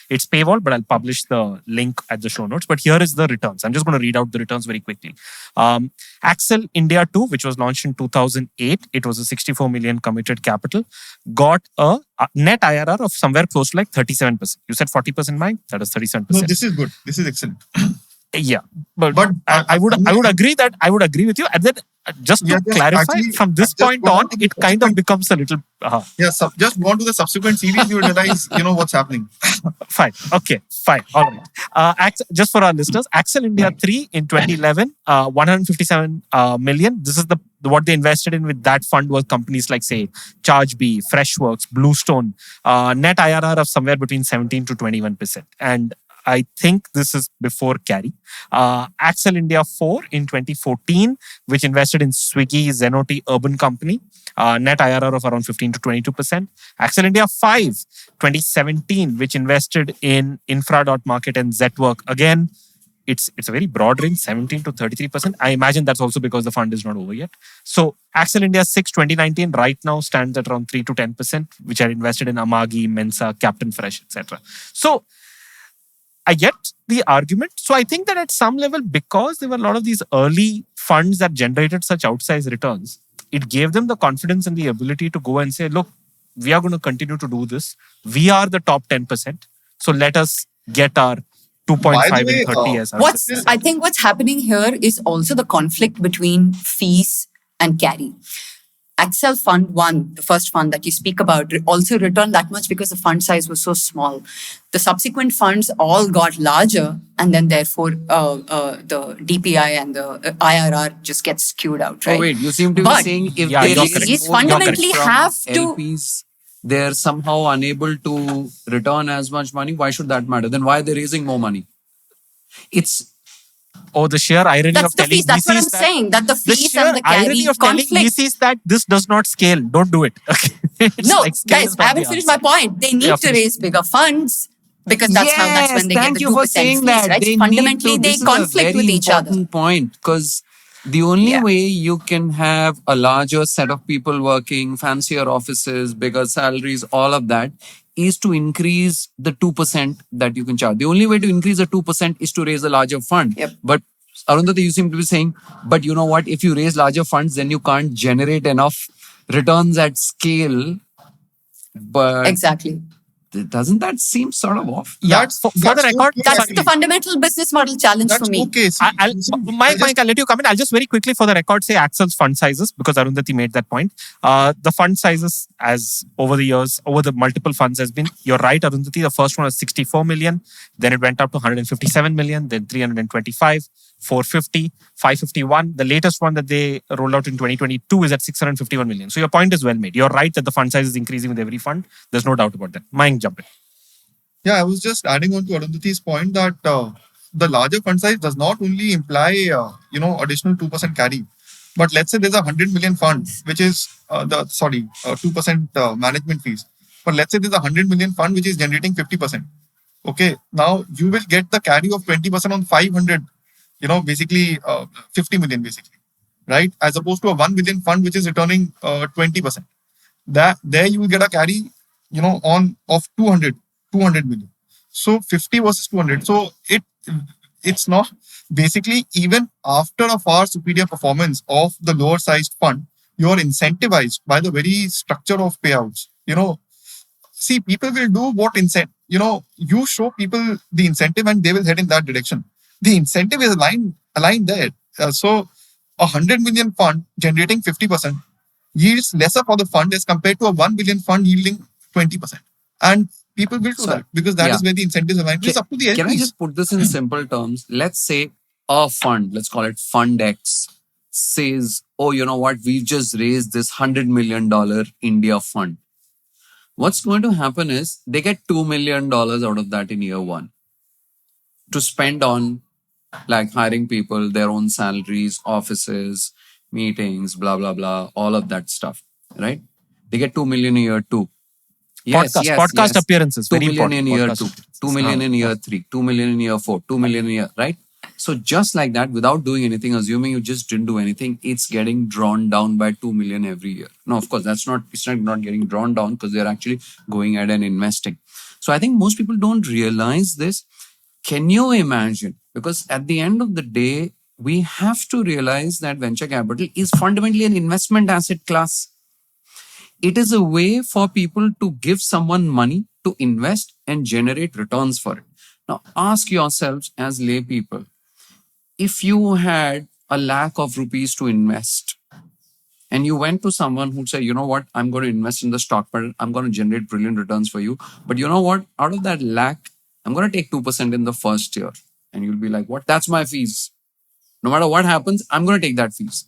It's paywall, but I'll publish the link at the show notes. But here is the returns. I'm just going to read out the returns very quickly. Axel India 2, which was launched in 2008, it was a 64 million committed capital, got a net IRR of somewhere close to like 37%. You said 40%, Mike? That is 37%. No, this is good. This is excellent. Yeah, but I would agree with you. And then just to clarify, from this point on, it kind of becomes a little. Just go on to the subsequent series, you realize what's happening. Fine. Okay. Fine. All right. Just for our listeners, Axel India 3 in 2011, 157 million. This is what they invested in with that fund was companies like, say, ChargeBee, Freshworks, Bluestone, net IRR of somewhere between 17 to 21%. And I think this is before carry. Axel India 4 in 2014, which invested in Swiggy, Zenoti, Urban Company, net IRR of around 15 to 22%. Axel India 5, 2017, which invested in Infra.Market and Zetwork. Again, it's a very broad range, 17 to 33%. I imagine that's also because the fund is not over yet. So Axel India 6, 2019, right now stands at around 3 to 10%, which are invested in Amagi, Mensa, Captain Fresh, etc. So I get the argument. So I think that at some level, because there were a lot of these early funds that generated such outsized returns, it gave them the confidence and the ability to go and say, look, we are going to continue to do this. We are the top 10%. So let us get our 2.5 and 30 as our I think what's happening here is also the conflict between fees and carry. Axel Fund 1, the first fund that you speak about, also returned that much because the fund size was so small. The subsequent funds all got larger, and then therefore the DPI and the IRR just gets skewed out, right? Oh wait, you seem to be saying if they raise more fundamentally from have LPs, they're somehow unable to return as much money. Why should that matter? Then why are they raising more money? The sheer irony of telling VCs that's what I'm saying, that the fees and the carry irony of conflict. Telling VCs that this does not scale. Don't do it. No, guys, I haven't finished my point. They need to raise bigger funds because that's when they get the 2% fees, right? Fundamentally, they conflict with each other. That's a very important point, because the only way you can have a larger set of people working, fancier offices, bigger salaries, all of that, is to increase the 2% that you can charge. The only way to increase the 2% is to raise a larger fund. Yep. But Arundhati, you seem to be saying, but you know what? If you raise larger funds, then you can't generate enough returns at scale. But exactly. Doesn't that seem sort of off? Yeah, for the record, that's the fundamental business model challenge for me. Okay. Mike, I'll let you come in. I'll just very quickly for the record say Axel's fund sizes, because Arundhati made that point. The fund sizes as over the years, over the multiple funds has been, you're right, Arundhati, the first one was 64 million, then it went up to 157 million, then 325, 450, 551. The latest one that they rolled out in 2022 is at 651 million. So your point is well made. You're right that the fund size is increasing with every fund. There's no doubt about that. Mayank, jump in. Yeah, I was just adding on to Arundhati's point that the larger fund size does not only imply additional 2% carry, but let's say there's a 100 million fund, which is 2% management fees. But let's say there's a 100 million fund which is generating 50%. Okay, now you will get the carry of 20% on 500. Basically 50 million, basically, right? As opposed to a 1 billion fund which is returning 20%. There you will get a carry, of 200 million. So 50 versus 200. So it's not basically, even after a far superior performance of the lower sized fund, you are incentivized by the very structure of payouts. See, people will do what you show people the incentive and they will head in that direction. The incentive is aligned there. So a 100 million fund generating 50% yields lesser for the fund as compared to a 1 billion fund yielding 20%. And people will do that because that is where the incentive is aligned. It's up to the LPs. Can I just put this in simple terms? Let's say a fund, let's call it Fund X, says, oh, you know what, we've just raised this $100 million India fund. What's going to happen is they get $2 million out of that in year one to spend on like hiring people, their own salaries, offices, meetings, blah, blah, blah, all of that stuff, right? They get 2 million a year two. Podcast appearances, 2 very million important. in year Podcast. 2, 2 million in year 3, 2 million in year 4, 2 million in year, right? So just like that, without doing anything, assuming you just didn't do anything, it's getting drawn down by 2 million every year. Now, of course, it's not getting drawn down because they're actually going ahead and investing. So I think most people don't realize this. Can you imagine? Because at the end of the day, we have to realize that venture capital is fundamentally an investment asset class. It is a way for people to give someone money to invest and generate returns for it. Now, ask yourselves as lay people, if you had ₹1,00,000 to invest and you went to someone who'd say, you know what, I'm going to invest in the stock market, I'm going to generate brilliant returns for you. But you know what, out of that lakh, I'm going to take 2% in the first year. And you'll be like, what? That's my fees. No matter what happens, I'm going to take that fees.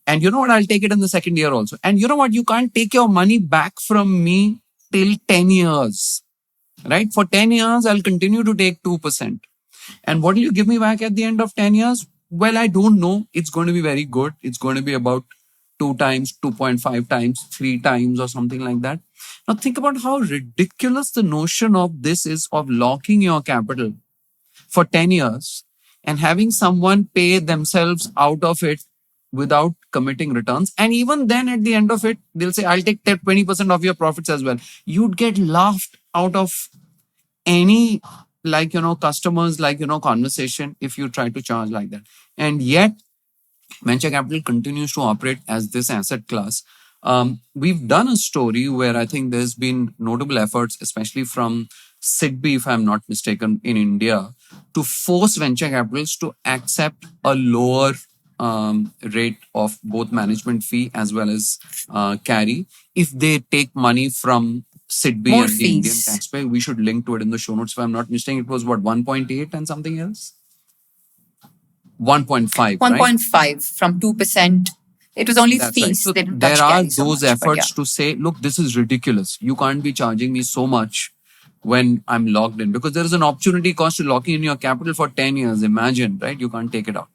And you know what? I'll take it in the second year also. And you know what? You can't take your money back from me till 10 years, right? For 10 years, I'll continue to take 2%. And what will you give me back at the end of 10 years? Well, I don't know. It's going to be very good. It's going to be about 2 times, 2.5 times, 3 times or something like that. Now think about how ridiculous the notion of this is, of locking your capital for 10 years and having someone pay themselves out of it without committing returns. And even then at the end of it, they'll say, I'll take 20% of your profits as well. You'd get laughed out of any customers, conversation if you try to charge like that. And yet venture capital continues to operate as this asset class. We've done a story where I think there's been notable efforts, especially from SIDBI, if I'm not mistaken, in India, to force venture capitals to accept a lower rate of both management fee as well as carry if they take money from SIDBI More and the Indian fees. taxpayer. We should link to it in the show notes. If I'm not mistaken, it was what, 1.8 and something else? 1.5, right? 1.5 from 2%. It was only That's fees. right. So They didn't there touch are carry so those much, but efforts to say, look, this is ridiculous. You can't be charging me so much when I'm locked in, because there is an opportunity cost to locking in your capital for 10 years. Imagine, right? You can't take it out.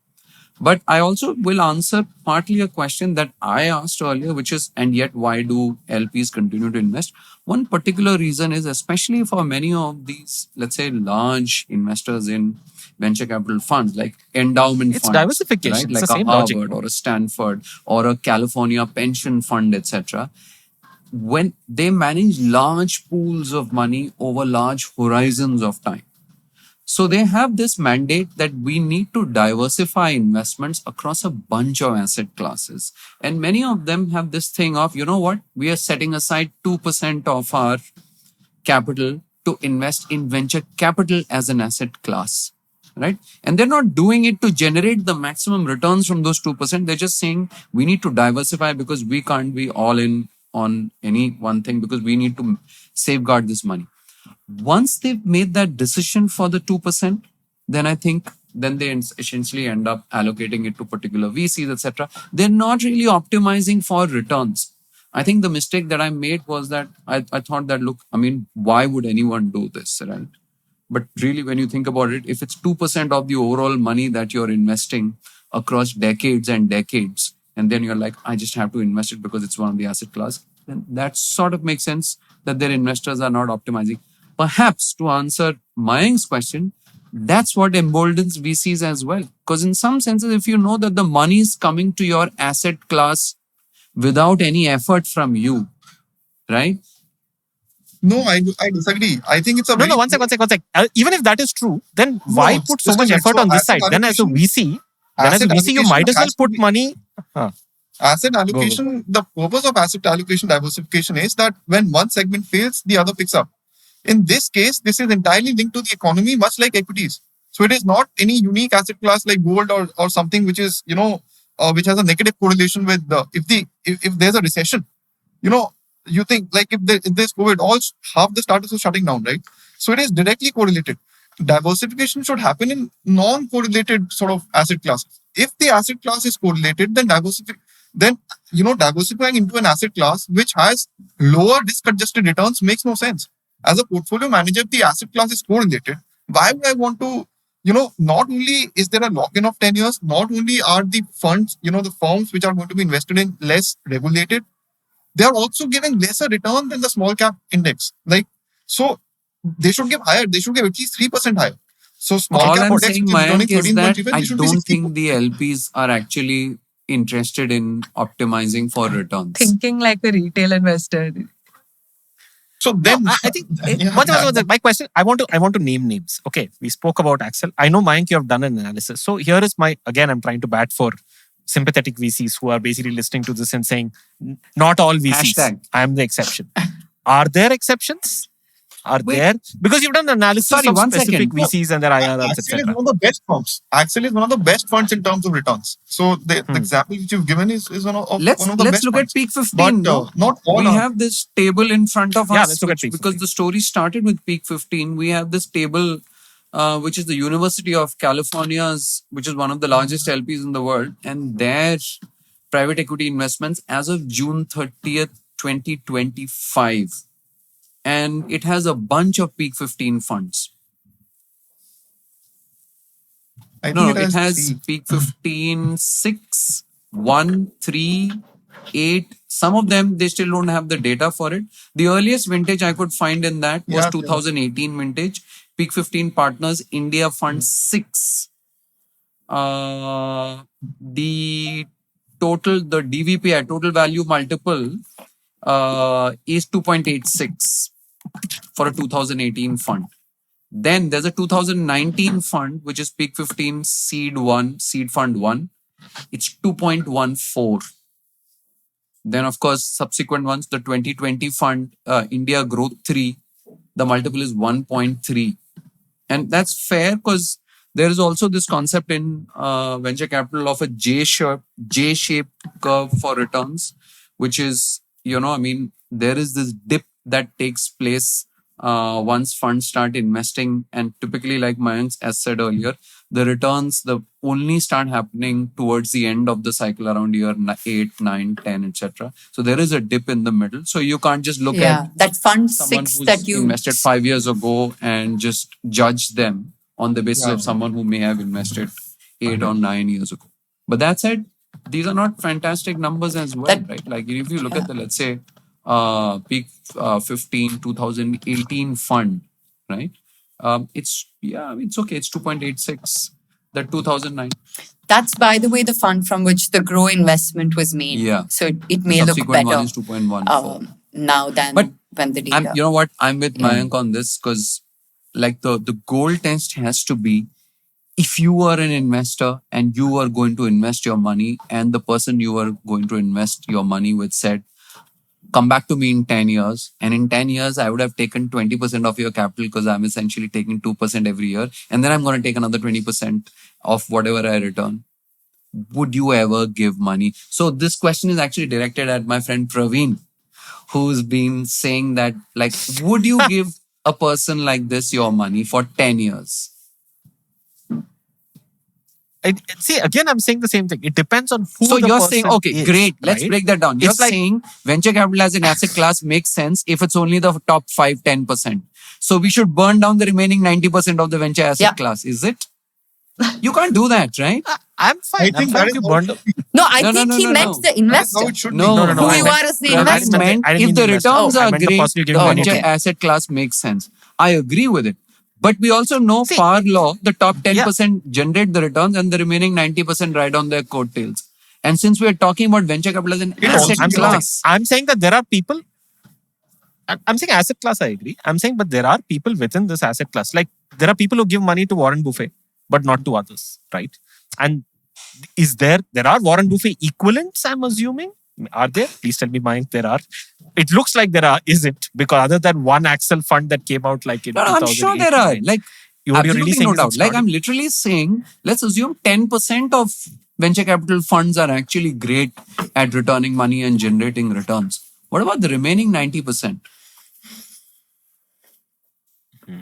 But I also will answer partly a question that I asked earlier, which is, and yet why do LPs continue to invest? One particular reason is, especially for many of these, let's say, large investors in venture capital funds, like endowment It's funds, diversification. right? It's Like the a same Harvard logic. or a Stanford or a California pension fund, etc. When they manage large pools of money over large horizons of time. So they have this mandate that we need to diversify investments across a bunch of asset classes. And many of them have this thing of, you know what, we are setting aside 2% of our capital to invest in venture capital as an asset class, right? And they're not doing it to generate the maximum returns from those 2%. They're just saying we need to diversify because we can't be all in on any one thing, because we need to safeguard this money. Once they've made that decision for the 2%, then I think then they essentially end up allocating it to particular VCs, etc. They're not really optimizing for returns. I think the mistake that I made was that I thought that, look, I mean, why would anyone do this, right? But really, when you think about it, if it's 2% of the overall money that you're investing across decades and decades, and then you're like, I just have to invest it because it's one of the asset class, then that sort of makes sense that their investors are not optimizing. Perhaps to answer Mayank's question, that's what emboldens VCs as well. Because in some senses, if you know that the money is coming to your asset class without any effort from you, right? No, I disagree. I think it's a No, one sec. Even if that is true, then why put so much effort on this side? Then as a VC, you might as well put money. Asset allocation, the purpose of asset allocation diversification is that when one segment fails, the other picks up. In this case, this is entirely linked to the economy, much like equities. So it is not any unique asset class like gold or something which is, which has a negative correlation with if there's a recession, you think like if there's COVID, half the startups are shutting down, right? So it is directly correlated. diversification should happen in non-correlated sort of asset classes. If the asset class is correlated, then diversifying into an asset class which has lower risk-adjusted returns makes no sense. As a portfolio manager, if the asset class is correlated, why would I want to, not only is there a lock-in of 10 years, not only are the funds, the firms which are going to be invested in less regulated, they are also giving lesser return than the small cap index. So they should give higher. They should give at least 3% higher. So small All cap I'm index, saying, which is returning Mayank, is that 13.35, I they should be don't 60. think the LPs are actually interested in optimizing for returns. Thinking like a retail investor. So then, I think my question. I want to name names. Okay, we spoke about Axel. I know, Mayank, you have done an analysis. So here is I'm trying to bat for sympathetic VCs who are basically listening to this and saying, not all VCs. Hashtag. I am the exception. Are there exceptions? There? Because you've done analysis of specific VCs and their IRRs, Axel is etc. one of the best firms. Axel is one of the best funds in terms of returns. So the example which you've given is one of the best. Let's look funds. at peak 15. But not all. We have this table in front of us. Yeah, let's look at peak because 15. the story started with peak 15. We have this table, which is the University of California's, which is one of the largest LPs in the world, and their private equity investments as of June 30th, 2025. And it has a bunch of peak 15 funds. It has peak 15, 6, 1, 3, 8. Some of them, they still don't have the data for it. The earliest vintage I could find in that was 2018 vintage. Peak 15 Partners, India Fund 6. The DVPI, total value multiple, is 2.86 for a 2018 fund. Then there's a 2019 fund, which is Peak 15 Seed Fund 1. It's 2.14. Then, of course, subsequent ones, the 2020 fund, India Growth 3, the multiple is 1.3. And that's fair because there is also this concept in venture capital of a J-shaped curve for returns, which is, there is this dip that takes place once funds start investing. And typically, like Mayank as said earlier, the returns only start happening towards the end of the cycle around year 8, 9, 10, etc. So there is a dip in the middle. So you can't just look at that fund someone 6 who's that you invested 5 years ago and just judge them on the basis of someone who may have invested 8 or 9 years ago. But that said, these are not fantastic numbers as well, right? Like if you look at the, let's say, peak 15 2018 fund, right? It's okay. It's 2.86. The 2009. That's, by the way, the fund from which the Groww investment was made. Yeah. So it may look better one is 2.14. now than when the data. You know what? I'm with Mayank on this because like the goal test has to be, if you are an investor and you are going to invest your money and the person you are going to invest your money with said, come back to me in 10 years. And in 10 years, I would have taken 20% of your capital because I'm essentially taking 2% every year. And then I'm going to take another 20% of whatever I return. Would you ever give money? So this question is actually directed at my friend Praveen, who's been saying that, like, would you give a person like this your money for 10 years? See, again, I'm saying the same thing. It depends on who So the you're person saying, okay, is, great. Let's right? break that down. You're saying venture capital as an asset class makes sense if it's only the top 5, 10%. So we should burn down the remaining 90% of the venture asset class. Is it? You can't do that, right? I'm fine. I think I'm fine if you burn down. No, I think he meant the investor. How it should No, be. Who you are as the investor. If the returns are great, the the money venture to. asset class makes sense. I agree with it. But we also know par law, the top 10% generate the returns and the remaining 90% ride on their coattails. And since we are talking about venture capital as an asset class. I'm saying that there are people. I'm saying asset class, I agree. I'm saying, but there are people within this asset class. Like there are people who give money to Warren Buffett, but not to others, right? And there are Warren Buffett equivalents, I'm assuming? Are there? Please tell me, Mayank, there are. It looks like there are, isn't? Because other than one Axel fund that came out like in 2008. I'm sure there are. Like, you're really saying no doubt. Like, I'm literally saying, let's assume 10% of venture capital funds are actually great at returning money and generating returns. What about the remaining 90%?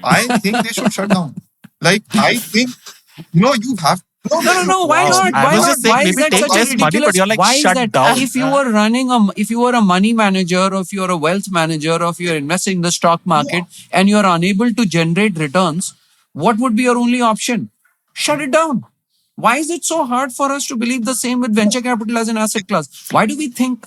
I think they should shut down. Like, I think, you have. No. Why Wow. not? I Why was not? just saying, Why is maybe that take such a less money, ridiculous? but you're like, Why is shut that? down. If you were a money manager, or if you're a wealth manager, or if you're investing in the stock market and you're unable to generate returns, what would be your only option? Shut it down. Why is it so hard for us to believe the same with venture capital as an asset class? Why do we think?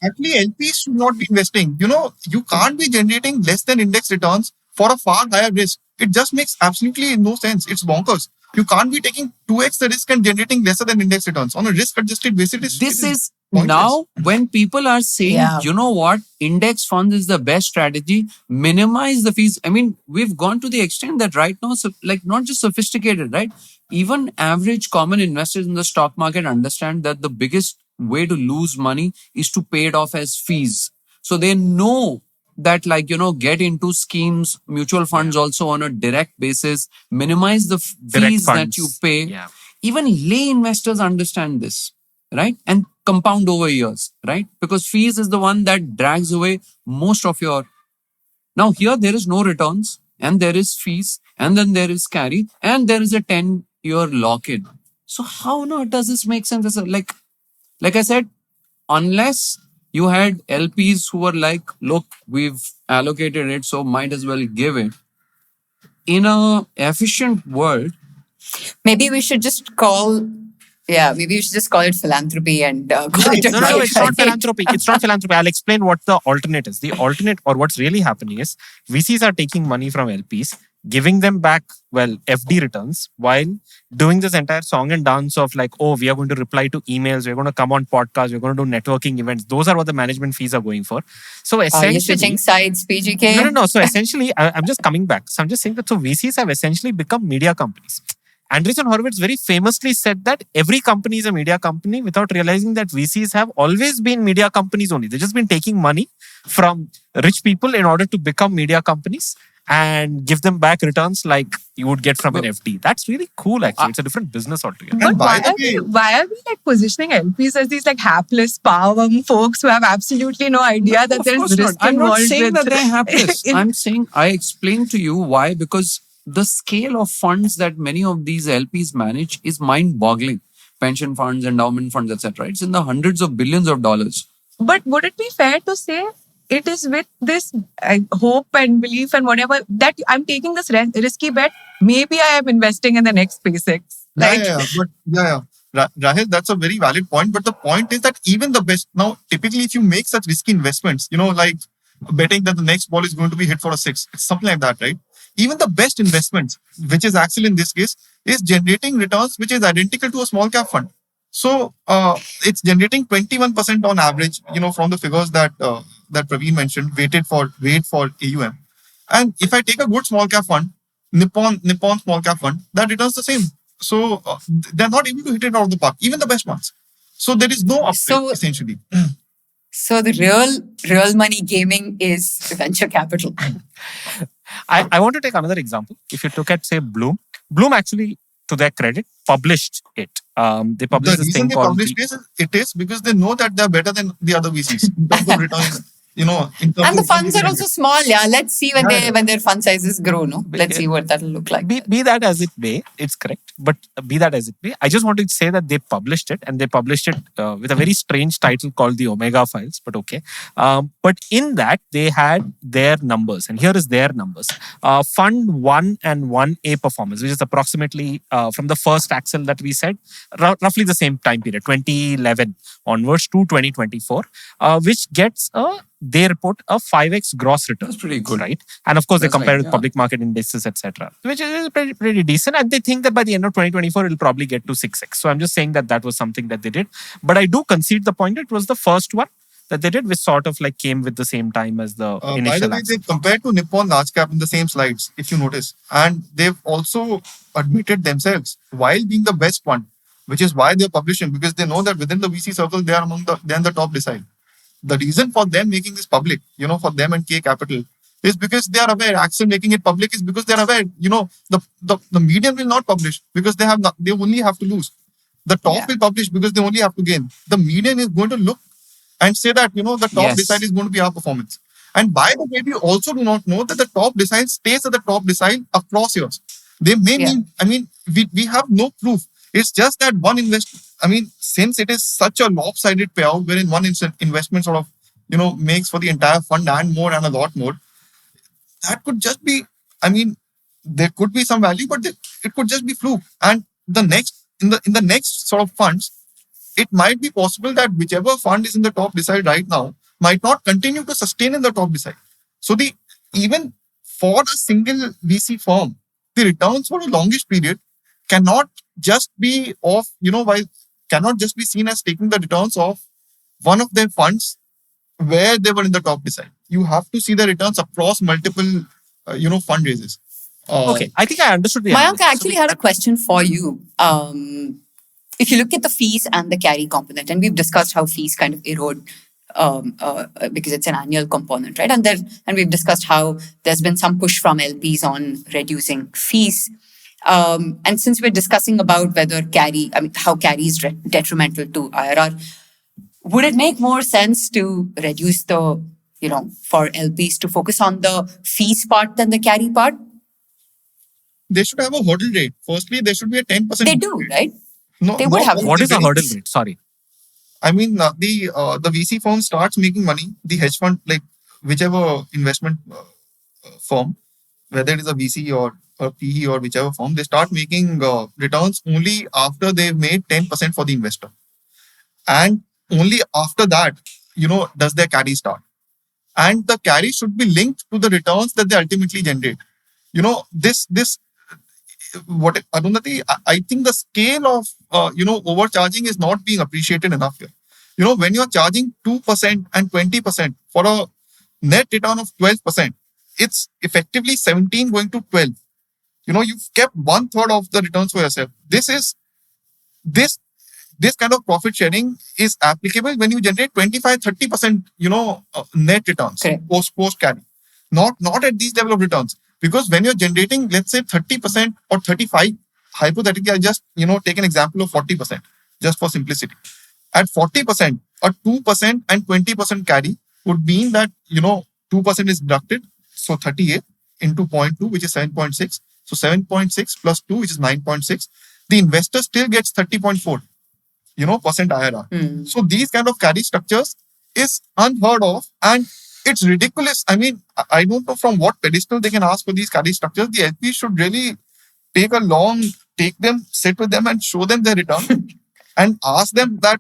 Actually, LPs should not be investing. You can't be generating less than index returns for a far higher risk. It just makes absolutely no sense. It's bonkers. You can't be taking 2x the risk and generating lesser than index returns. On a risk-adjusted basis, This it is pointless. now when people are saying, Yeah. you know what, index funds is the best strategy, minimize the fees. I mean, we've gone to the extent that right now, so like not just sophisticated, right? Even average common investors in the stock market understand that the biggest way to lose money is to pay it off as fees. So they know that, like, get into schemes, mutual funds also on a direct basis, minimize the Direct fees that funds. you pay. Yeah. Even lay investors understand this, right? And compound over years, right? Because fees is the one that drags away most of your. Now, here there is no returns, and there is fees, and then there is carry, and there is a 10-year lock in. So, how on earth does this make sense? Like I said, unless you had LPs who were like, look, we've allocated it, so might as well give it. In a efficient world, Maybe we should just call. Yeah, maybe we should just call it philanthropy and call it a No, night, it's not right? philanthropy. It's not philanthropy. I'll explain what the alternate is. The alternate, or what's really happening, is VCs are taking money from LPs, giving them back, FD returns, while doing this entire song and dance of like, oh, we are going to reply to emails, we're going to come on podcasts, we're going to do networking events. Those are what the management fees are going for. So Are you essentially, switching sides, PGK? no. So essentially, I'm just coming back. So I'm just saying that so VCs have essentially become media companies. Andreessen Horowitz very famously said that every company is a media company, without realizing that VCs have always been media companies only. They've just been taking money from rich people in order to become media companies and give them back returns like you would get from an FD. That's really cool, actually. It's a different business altogether. But And by why the way, are we like positioning LPs as these like hapless power folks who have absolutely no idea that of there's course risk not. I'm not involved saying with that they're hapless. I'm saying I explained to you why, because the scale of funds that many of these LPs manage is mind-boggling. Pension funds, endowment funds, etc. It's in the hundreds of billions of dollars. But would it be fair to say it is with this hope and belief and whatever that I'm taking this risky bet? Maybe I am investing in the next SpaceX. Rahil, that's a very valid point. But the point is that even the best, now, typically, if you make such risky investments, like betting that the next ball is going to be hit for a 6, it's something like that, right? Even the best investments, which is actually in this case, is generating returns which is identical to a small cap fund. So it's generating 21% on average, from the figures that that Praveen mentioned, weight for AUM. And if I take a good small cap fund, Nippon small cap fund, that returns the same. So they're not able to hit it out of the park, even the best ones. So there is no upside, essentially. So the real money gaming is venture capital. I want to take another example. If you look at, say, Bloom actually, to their credit, published it. They published The this reason thing they called published it is because they know that they're better than the other VCs in terms of returns. In terms And the of funds are also small. Yeah, let's see when Yeah. when their fund sizes grow. No, let's see what that'll look like. Be that as it may, it's correct. But be that as it may, I just want to say that they published it, and they published it with a very strange title called the Omega Files. But okay. But in that, they had their numbers, and here is their numbers. Fund 1 and 1A performance, which is approximately from the first axle that we said, roughly the same time period, 2011 onwards to 2024, which gets they report a 5x gross return. That's pretty good, right? And of course, they That's compare right, with public market indices, etc., which is pretty decent. And they think that by the end of 2024, it'll probably get to 6x. So I'm just saying that was something that they did. But I do concede the point. It was the first one that they did, which sort of like came with the same time as the initial. By the way, axle. they compared to Nippon large cap in the same slides, if you notice. And they've also admitted themselves, while being the best one, which is why they're publishing, because they know that within the VC circle, they're in the top decile. The reason for them making this public, for them and K Capital, is because they are aware. Axel making it public is because they are aware. The median will not publish because they only have to lose. The top will publish because they only have to gain. The median is going to look and say that the top decile is going to be our performance. And by the way, we also do not know that the top decile stays at the top decile across years. They may mean, I mean, we have no proof. It's just that one since it is such a lopsided payout wherein one investment sort of, makes for the entire fund and more and a lot more, that could just be, there could be some value, but it could just be fluke. And in the next sort of funds, it might be possible that whichever fund is in the top decile right now might not continue to sustain in the top decile. So even for a single VC firm, the returns for a longish period cannot just be cannot just be seen as taking the returns of one of their funds where they were in the top decile. You have to see the returns across multiple, fundraisers. Okay, I think I understood the Mayank, I actually had a question for you. If you look at the fees and the carry component, and we've discussed how fees kind of erode because it's an annual component, right? And we've discussed how there's been some push from LPs on reducing fees. And since we're discussing about how carry is detrimental to IRR, would it make more sense to reduce for LPs to focus on the fees part than the carry part? They should have a hurdle rate. Firstly, there should be a 10%. They do, right? No, they would have. What is a hurdle rate? Sorry. I mean, the VC firm starts making money. The hedge fund, like whichever investment firm, whether it is a VC or a PE or whichever firm, they start making returns only after they've made 10% for the investor. And only after that, does their carry start. And the carry should be linked to the returns that they ultimately generate. Arundhati, I think the scale of, overcharging is not being appreciated enough here. When you're charging 2% and 20% for a net return of 12%, it's effectively 17 going to 12. You've kept 1/3 of the returns for yourself. This kind of profit sharing is applicable when you generate 25-30%, net returns post carry. Not at these level of returns. Because when you're generating, let's say 30% or 35%, hypothetically, I'll just, take an example of 40%, just for simplicity. At 40%, a 2% and 20% carry would mean that, 2% is deducted. So 38 into 0.2, which is 7.6. So 7.6 plus 2, which is 9.6. The investor still gets 30.4, percent IRR. So these kind of carry structures is unheard of, and it's ridiculous. I mean, I don't know from what pedestal they can ask for these carry structures. The LP should really take them, sit with them and show them their return and ask them that,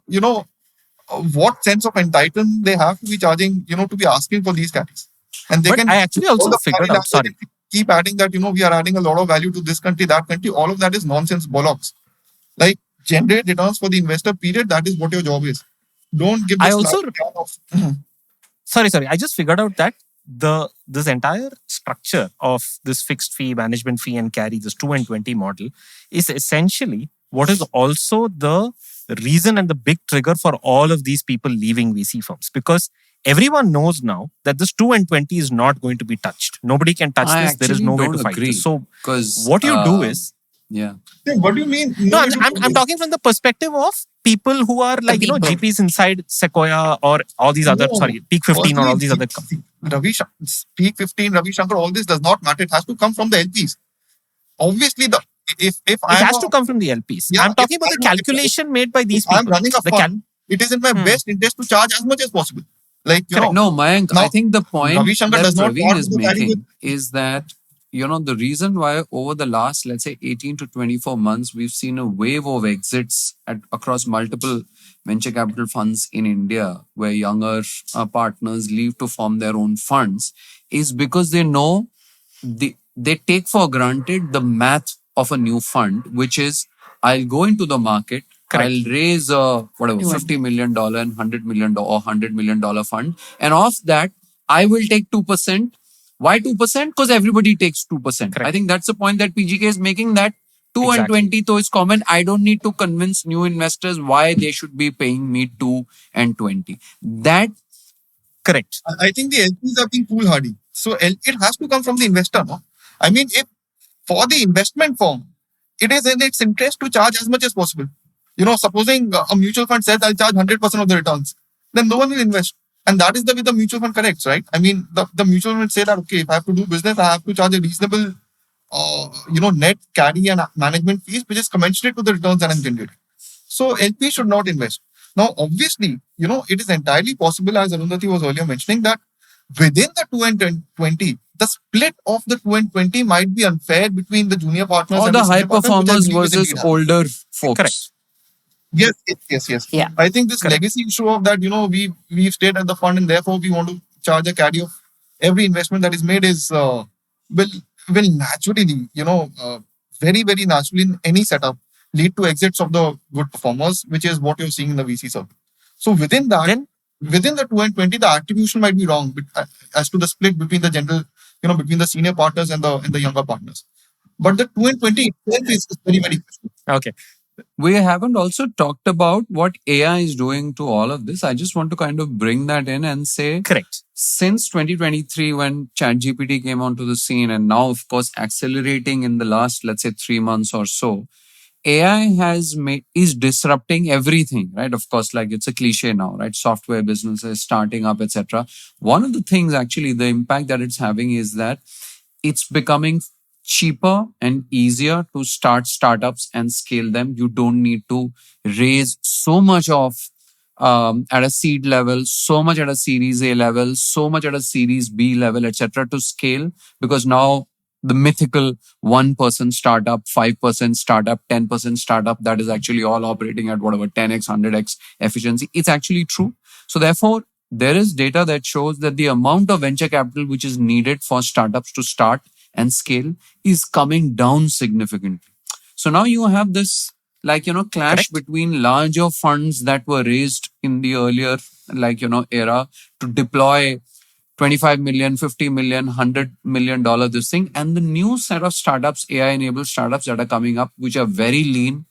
what sense of entitlement they have to be charging, to be asking for these carries. And I actually also figured out, sorry. Keep adding that, we are adding a lot of value to this country, that country. All of that is nonsense bollocks. Like, generate returns for the investor, period. That is what your job is. Don't give this Sorry. I just figured out that this entire structure of this fixed fee, management fee and carry, this 2 and 20 model, is essentially what is also the reason and the big trigger for all of these people leaving VC firms. Because everyone knows now that this 2 and 20 is not going to be touched. Nobody can touch this. There is no way to fight this. So what you do is... Yeah. What do you mean? No, I'm talking from the perspective of people who are like, GPs inside Sequoia or all these other, Peak 15 or all these other companies. Peak 15, Ravi Shankar, all this does not matter. It has to come from the LPs. Obviously, it has to come from the LPs. Yeah, I'm talking about the calculation made by these people. I'm running a fund. It is in my best interest to charge as much as possible. Like, no, Mayank, I think the point Ravi Shankar that does not Praveen is making is that, the reason why over the last, let's say, 18 to 24 months, we've seen a wave of exits across multiple venture capital funds in India, where younger partners leave to form their own funds, is because they know they take for granted the math of a new fund, which is, I'll go into the market, Correct. I'll raise a $50 million and $100 million or $100 million fund, and off that, I will take 2%. Why 2%? Because everybody takes 2%. Correct. I think that's the point that PGK is making, that 2 and 20 though is common. I don't need to convince new investors why they should be paying me 2 and 20. That correct. I think the LPs are being foolhardy. So it has to come from the investor. No? I mean, if for the investment firm, it is in its interest to charge as much as possible. Supposing a mutual fund says I'll charge 100% of the returns, then no one will invest. And that is the way the mutual fund corrects, right? I mean, the mutual fund say that, okay, if I have to do business, I have to charge a reasonable net carry and management fees, which is commensurate to the returns that I'm generating. So LP should not invest. Now, obviously, it is entirely possible, as Arundhati was earlier mentioning, that within the 2 and 20, the split of the 2 and 20 might be unfair between the junior partners or and the the high senior partners, performers versus older folks. Correct. Yes. Yeah. I think this legacy issue of that, we've stayed at the fund and therefore we want to charge a carry of every investment that is made is will naturally, very, very naturally in any setup lead to exits of the good performers, which is what you're seeing in the VC circle. So within that, within the 2 and 20, the attribution might be wrong as to the split between the general, between the senior partners and the younger partners. But the 2 and 20 itself is very, very questionable. Okay. We haven't also talked about what AI is doing to all of this. I just want to kind of bring that in and say, correct. Since 2023, when ChatGPT came onto the scene, and now, of course, accelerating in the last, let's say, 3 months or so, AI is disrupting everything, right? Of course, like it's a cliche now, right? Software businesses starting up, etc. One of the things, actually, the impact that it's having is that it's becoming cheaper and easier to start startups and scale them. You don't need to raise so much of at a seed level, so much at a Series A level, so much at a Series B level, etc. to scale, because now the mythical 1% startup, 5% startup, 10% startup, that is actually all operating at whatever 10x, 100x efficiency. It's actually true. So therefore, there is data that shows that the amount of venture capital which is needed for startups to start and scale is coming down significantly. So now you have this clash Correct. between larger funds that were raised in the earlier era to deploy 25 million, 50 million, $100 million this thing, and the new set of startups, AI-enabled startups that are coming up, which are very lean,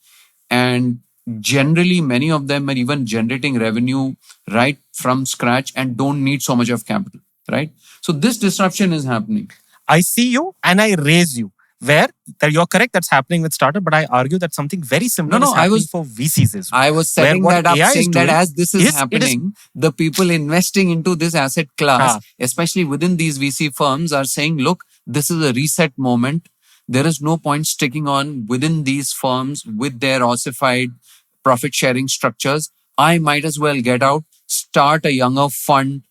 and generally many of them are even generating revenue right from scratch and don't need so much of capital, right? So this disruption is happening. I see you and I raise you. Where you're correct, that's happening with startup, but I argue that something very similar is happening for VCs as well. I was setting that up, saying that as this is happening, the people investing into this asset class, especially within these VC firms, are saying, look, this is a reset moment. There is no point sticking on within these firms with their ossified profit sharing structures. I might as well get out, start a younger fund,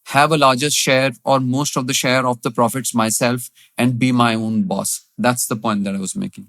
have a larger share or most of the share of the profits myself, and be my own boss. That's the point that I was making.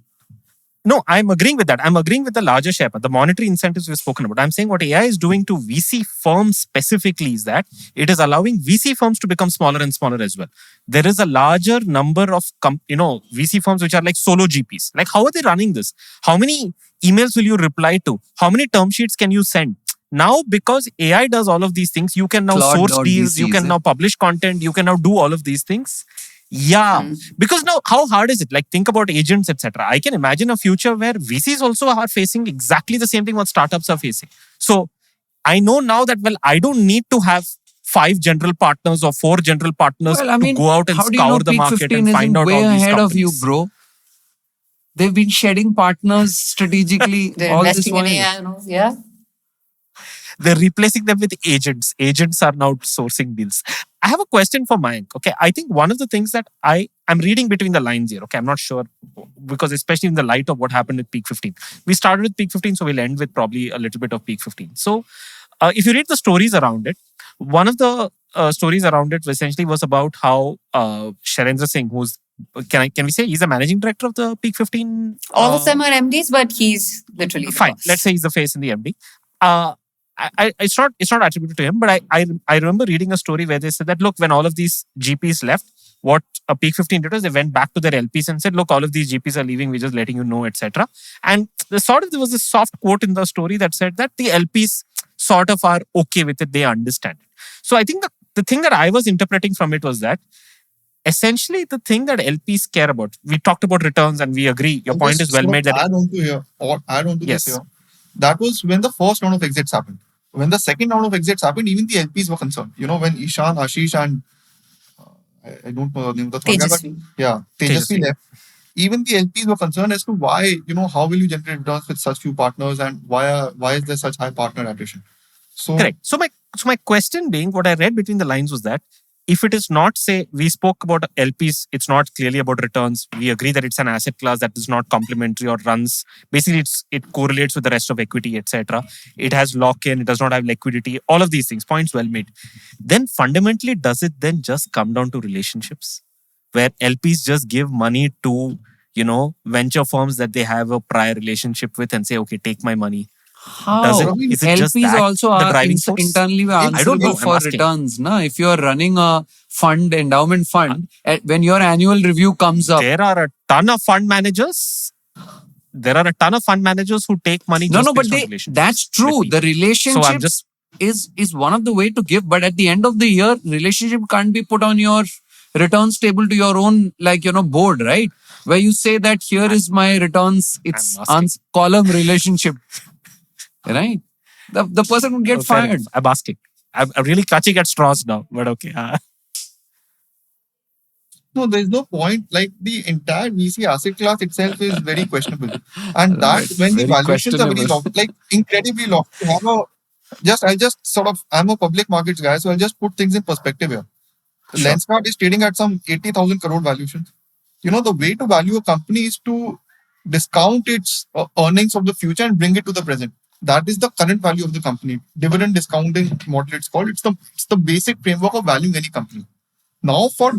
No, I'm agreeing with that. I'm agreeing with the larger share, but the monetary incentives we've spoken about. I'm saying what AI is doing to VC firms specifically is that it is allowing VC firms to become smaller and smaller as well. There is a larger number of VC firms which are like solo GPs. Like, how are they running this? How many emails will you reply to? How many term sheets can you send? Now, because AI does all of these things, you can now source deals, you can now publish content, you can now do all of these things. Yeah, because now how hard is it? Like, think about agents, etc. I can imagine a future where VCs also are facing exactly the same thing what startups are facing. So I know now that, well, I don't need to have 5 general partners or 4 general partners to go out and scour the market and find out all these companies. Ahead of you, bro. They've been shedding partners strategically. They're all investing this in AI, yeah. They're replacing them with agents. Agents are now sourcing deals. I have a question for Mayank. Okay, I think one of the things that I'm reading between the lines here. Okay, I'm not sure, because especially in the light of what happened with Peak 15. We started with Peak 15, so we'll end with probably a little bit of Peak 15. So if you read the stories around it, one of the stories around it essentially was about how Sharendra Singh, who's, can we say he's a managing director of the Peak 15? All of them are MDs, but he's literally fine. The boss. Let's say he's the face in the MD. It's not attributed to him, but I remember reading a story where they said that, look, when all of these GPs left, what a Peak 15 did was they went back to their LPs and said, look, all of these GPs are leaving, we're just letting you know, etc. And there was this soft quote in the story that said that the LPs sort of are okay with it, they understand it. So I think the thing that I was interpreting from it was that essentially the thing that LPs care about, we talked about returns and we agree, your point is well made. That add on to this here. That was when the first round of exits happened. When the second round of exits happened, even the LPs were concerned. When Ishan, Ashish, and I don't know the name of the third guy, but Tejasvi left. Even the LPs were concerned as to why, how will you generate returns with such few partners, and why is there such high partner attrition? So correct. So my question being, what I read between the lines was that if it is not, say, we spoke about LPs, it's not clearly about returns. We agree that it's an asset class that is not complementary or runs. Basically, it correlates with the rest of equity, etc. It has lock-in, it does not have liquidity, all of these things. Points well made. Then fundamentally, does it then just come down to relationships where LPs just give money to, venture firms that they have a prior relationship with and say, okay, take my money? How? Is it just LPs that also the are driving force? internally I don't know. answerable I'm for asking. returns. Na? If you are running a fund, endowment fund, when your annual review comes up. There are a ton of fund managers. Who take money just based on relationships. That's true. The relationship is one of the way to give. But at the end of the year, relationship can't be put on your returns table to your own, board, right? Where you say that here is my returns. It's on column relationship. Right? The person would get fired. I'm asking. I'm really clutching at straws now, but okay. No, there is no point. Like the entire VC asset class itself is very questionable, and that when the valuations are very low, like incredibly low. I'm a public markets guy, so I'll just put things in perspective here. Sure. Lenskart is trading at some 80,000 crore valuation. The way to value a company is to discount its earnings of the future and bring it to the present. That is the current value of the company. Dividend discounting model it's called. It's the basic framework of valuing any company. Now, for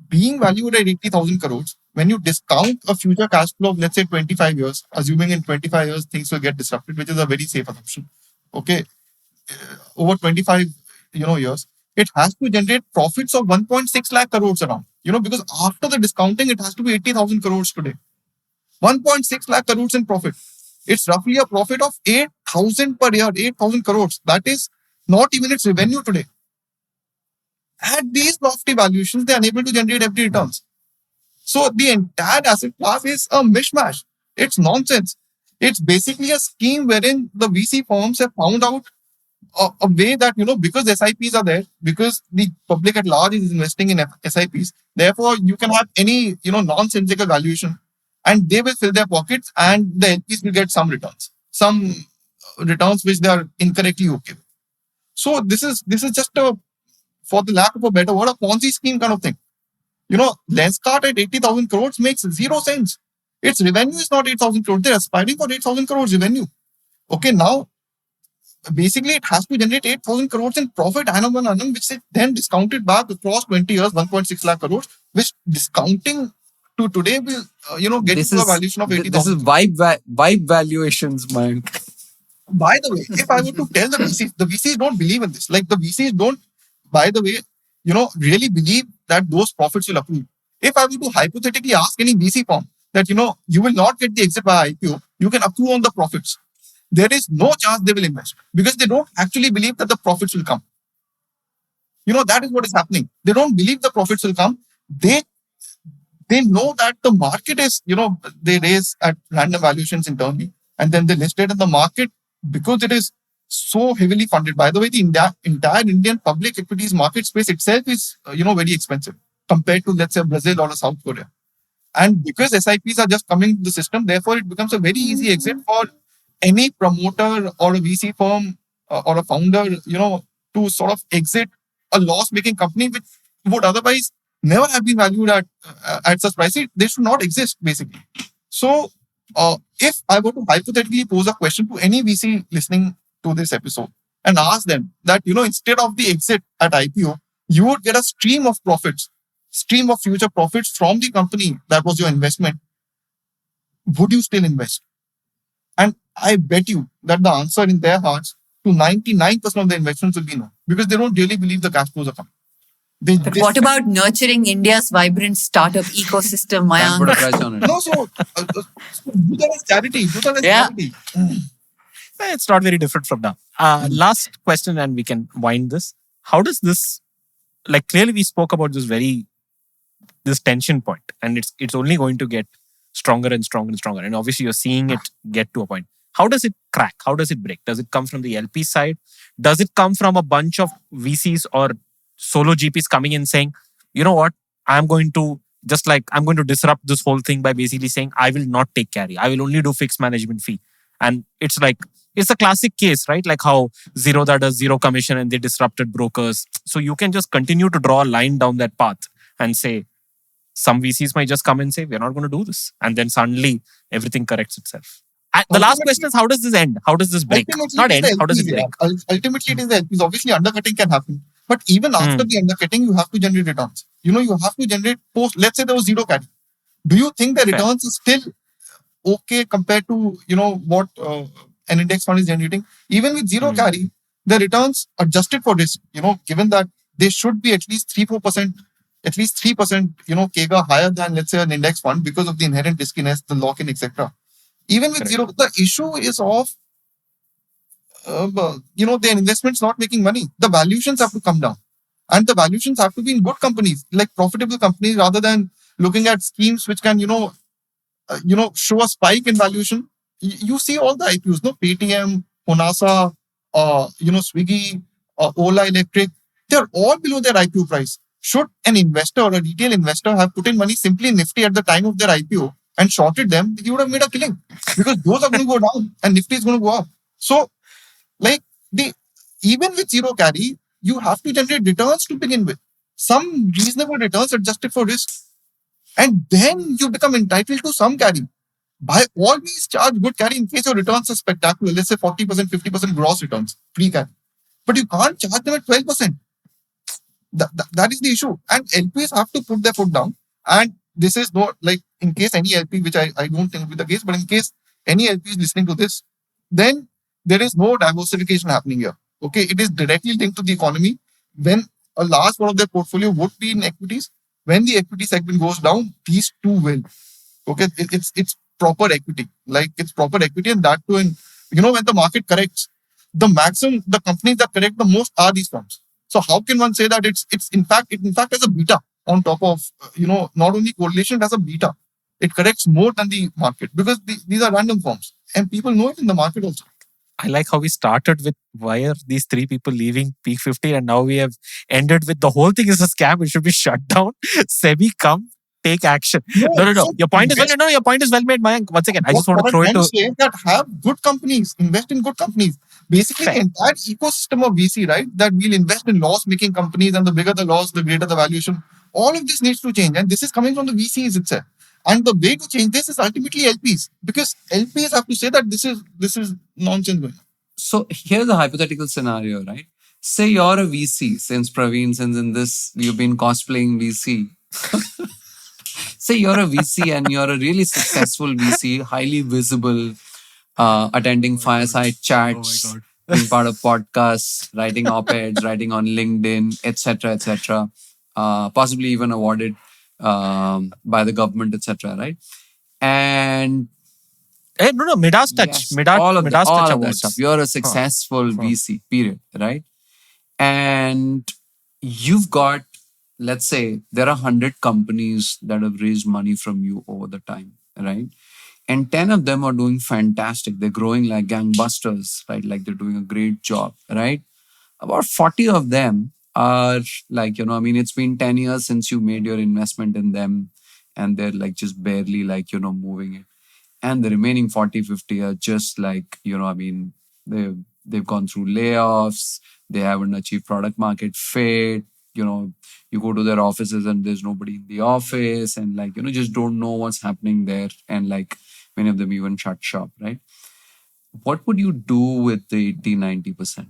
being valued at 80,000 crores, when you discount a future cash flow of, let's say, 25 years, assuming in 25 years things will get disrupted, which is a very safe assumption. Okay, over 25 years, it has to generate profits of 1.6 lakh crores around. Because after the discounting, it has to be 80,000 crores today. 1.6 lakh crores in profit. It's roughly a profit of 8,000 per year, 8,000 crores. That is not even its revenue today. At these lofty valuations, they are unable to generate FD returns. So the entire asset class is a mishmash. It's nonsense. It's basically a scheme wherein the VC firms have found out a way that, because SIPs are there, because the public at large is investing in SIPs, therefore you can have any, nonsensical valuation and they will fill their pockets and the LPs will get some returns which they are incorrectly okay with. So this is just for the lack of a better word, a Ponzi scheme kind of thing. Lenskart at 80,000 crores makes zero sense. Its revenue is not 8,000 crores. They're aspiring for 8,000 crores revenue. Okay, now, basically, it has to generate 8,000 crores in profit annum, which is then discounted back across 20 years, 1.6 lakh crores, which discounting to today will, get to a valuation of 80,000. This is vibe valuations, Mayank. By the way, if I were to tell the VCs don't believe in this. Like the VCs don't, by the way, really believe that those profits will accrue. If I were to hypothetically ask any VC firm that, you will not get the exit by IPO, you can accrue on the profits. There is no chance they will invest because they don't actually believe that the profits will come. That is what is happening. They don't believe the profits will come. They know that the market is, they raise at random valuations internally and then they list it in the market because it is so heavily funded. By the way, the entire Indian public equities market space itself is, very expensive compared to, let's say, Brazil or South Korea. And because SIPs are just coming to the system, therefore it becomes a very easy exit for any promoter or a VC firm or a founder, to sort of exit a loss-making company which would otherwise never have been valued at such prices. They should not exist, basically. So, if I were to hypothetically pose a question to any VC listening to this episode and ask them that, instead of the exit at IPO, you would get a stream of future profits from the company that was your investment, would you still invest? And I bet you that the answer in their hearts to 99% of the investments will be no, because they don't really believe the cash flows are coming. But what about nurturing India's vibrant startup ecosystem, Mayank? Put a price on it. No, so do that as charity. Charity. It's not very different from now. Last question, and we can wind this. How does this, clearly we spoke about this tension point, and it's only going to get stronger and stronger and stronger. And obviously, you're seeing it get to a point. How does it crack? How does it break? Does it come from the LP side? Does it come from a bunch of VCs or solo GPs coming in saying, you know what, I'm going to disrupt this whole thing by basically saying, I will not take carry. I will only do fixed management fee. And it's like It's a classic case, right? Like how Zerodha does zero commission and they disrupted brokers. So you can just continue to draw a line down that path and say, some VCs might just come and say, we're not going to do this. And then suddenly everything corrects itself. The last question is, how does this end? How does this break? Not end. How does it break? Ultimately, it is the LPs. Obviously, undercutting can happen. But even after the undercutting, you have to generate returns. You have to generate post. Let's say there was zero carry. Do you think the returns are still okay compared to, what an index fund is generating? Even with zero carry, the returns adjusted for risk, given that they should be at least 3-4%, at least 3%, CAGR higher than, let's say, an index fund because of the inherent riskiness, the lock-in, etc. Even with zero, the issue is of, the investments not making money. The valuations have to come down. And the valuations have to be in good companies, like profitable companies, rather than looking at schemes which can, show a spike in valuation. You see all the IPOs, Paytm, Honasa, Swiggy, Ola Electric, they're all below their IPO price. Should an investor or a retail investor have put in money simply in Nifty at the time of their IPO and shorted them, he would have made a killing, because those are going to go down and Nifty is going to go up. So, even with zero carry, you have to generate returns to begin with. Some reasonable returns adjusted for risk. And then you become entitled to some carry. By all means, charge good carry in case your returns are spectacular. Let's say 40%, 50% gross returns, free carry. But you can't charge them at 12%. That is the issue. And LPs have to put their foot down. And this is not like, in case any LP, which I don't think will be the case, but in case any LP is listening to this, then there is no diversification happening here. Okay, it is directly linked to the economy. When a large part of their portfolio would be in equities, when the equity segment goes down, these two will. Okay, it's proper equity. Like, it's proper equity, and that too. And when the market corrects, the companies that correct the most are these firms. So how can one say that it's in fact has a beta on top of, not only correlation, it has a beta. It corrects more than the market, because these are random firms and people know it in the market also. I like how we started with why are these three people leaving Peak 15, and now we have ended with the whole thing is a scam. It should be shut down. SEBI, come take action. No. Your point is well made, Mayank. Once again, I just want to throw it to that have good companies, invest in good companies. Basically, the entire ecosystem of VC, right? That we'll invest in loss-making companies, and the bigger the loss, the greater the valuation. All of this needs to change, and this is coming from the VCs itself. And the way to change this is ultimately LPs, because LPs have to say that this is nonsense going on. So here's a hypothetical scenario, right? Say you're a VC, since in this you've been cosplaying VC. Say you're a VC and you're a really successful VC, highly visible, attending fireside chats, being part of podcasts, writing op-eds, writing on LinkedIn, etc., possibly even awarded by the government, etc., right? And Midas touch. Yes, Midas all touch that awards. stuff. You're a successful VC, period, right? And you've got, let's say, there are 100 companies that have raised money from you over the time, right? And 10 of them are doing fantastic. They're growing like gangbusters, right? Like, they're doing a great job, right? About 40 of them are like, it's been 10 years since you made your investment in them, and they're like just barely like, moving it. And the remaining 40, 50 are just like, they've gone through layoffs. They haven't achieved product market fit. You go to their offices and there's nobody in the office, and like, just don't know what's happening there. And like, many of them even shut shop, right? What would you do with the 80, 90%?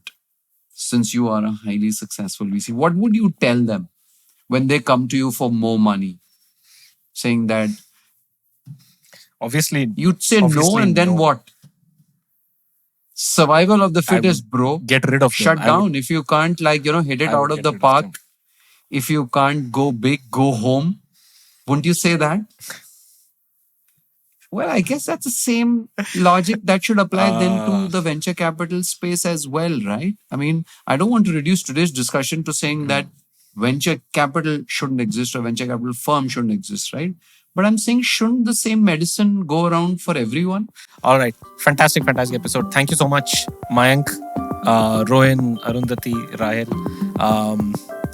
Since you are a highly successful VC, what would you tell them when they come to you for more money? Saying that, obviously, you'd say no, and then what? Survival of the fittest, bro. Get rid of them. Shut down. If you can't hit it out of the park, if you can't go big, go home. Wouldn't you say that? Well, I guess that's the same logic that should apply then to the venture capital space as well, right? I mean, I don't want to reduce today's discussion to saying that venture capital shouldn't exist or venture capital firm shouldn't exist, right? But I'm saying, shouldn't the same medicine go around for everyone? All right. Fantastic episode. Thank you so much, Mayank, Rohan, Arundhati, Rahel.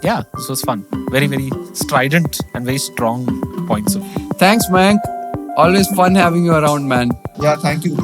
This was fun. Very, very strident and very strong points of view. Thanks, Mayank. Always fun having you around, man. Yeah, thank you.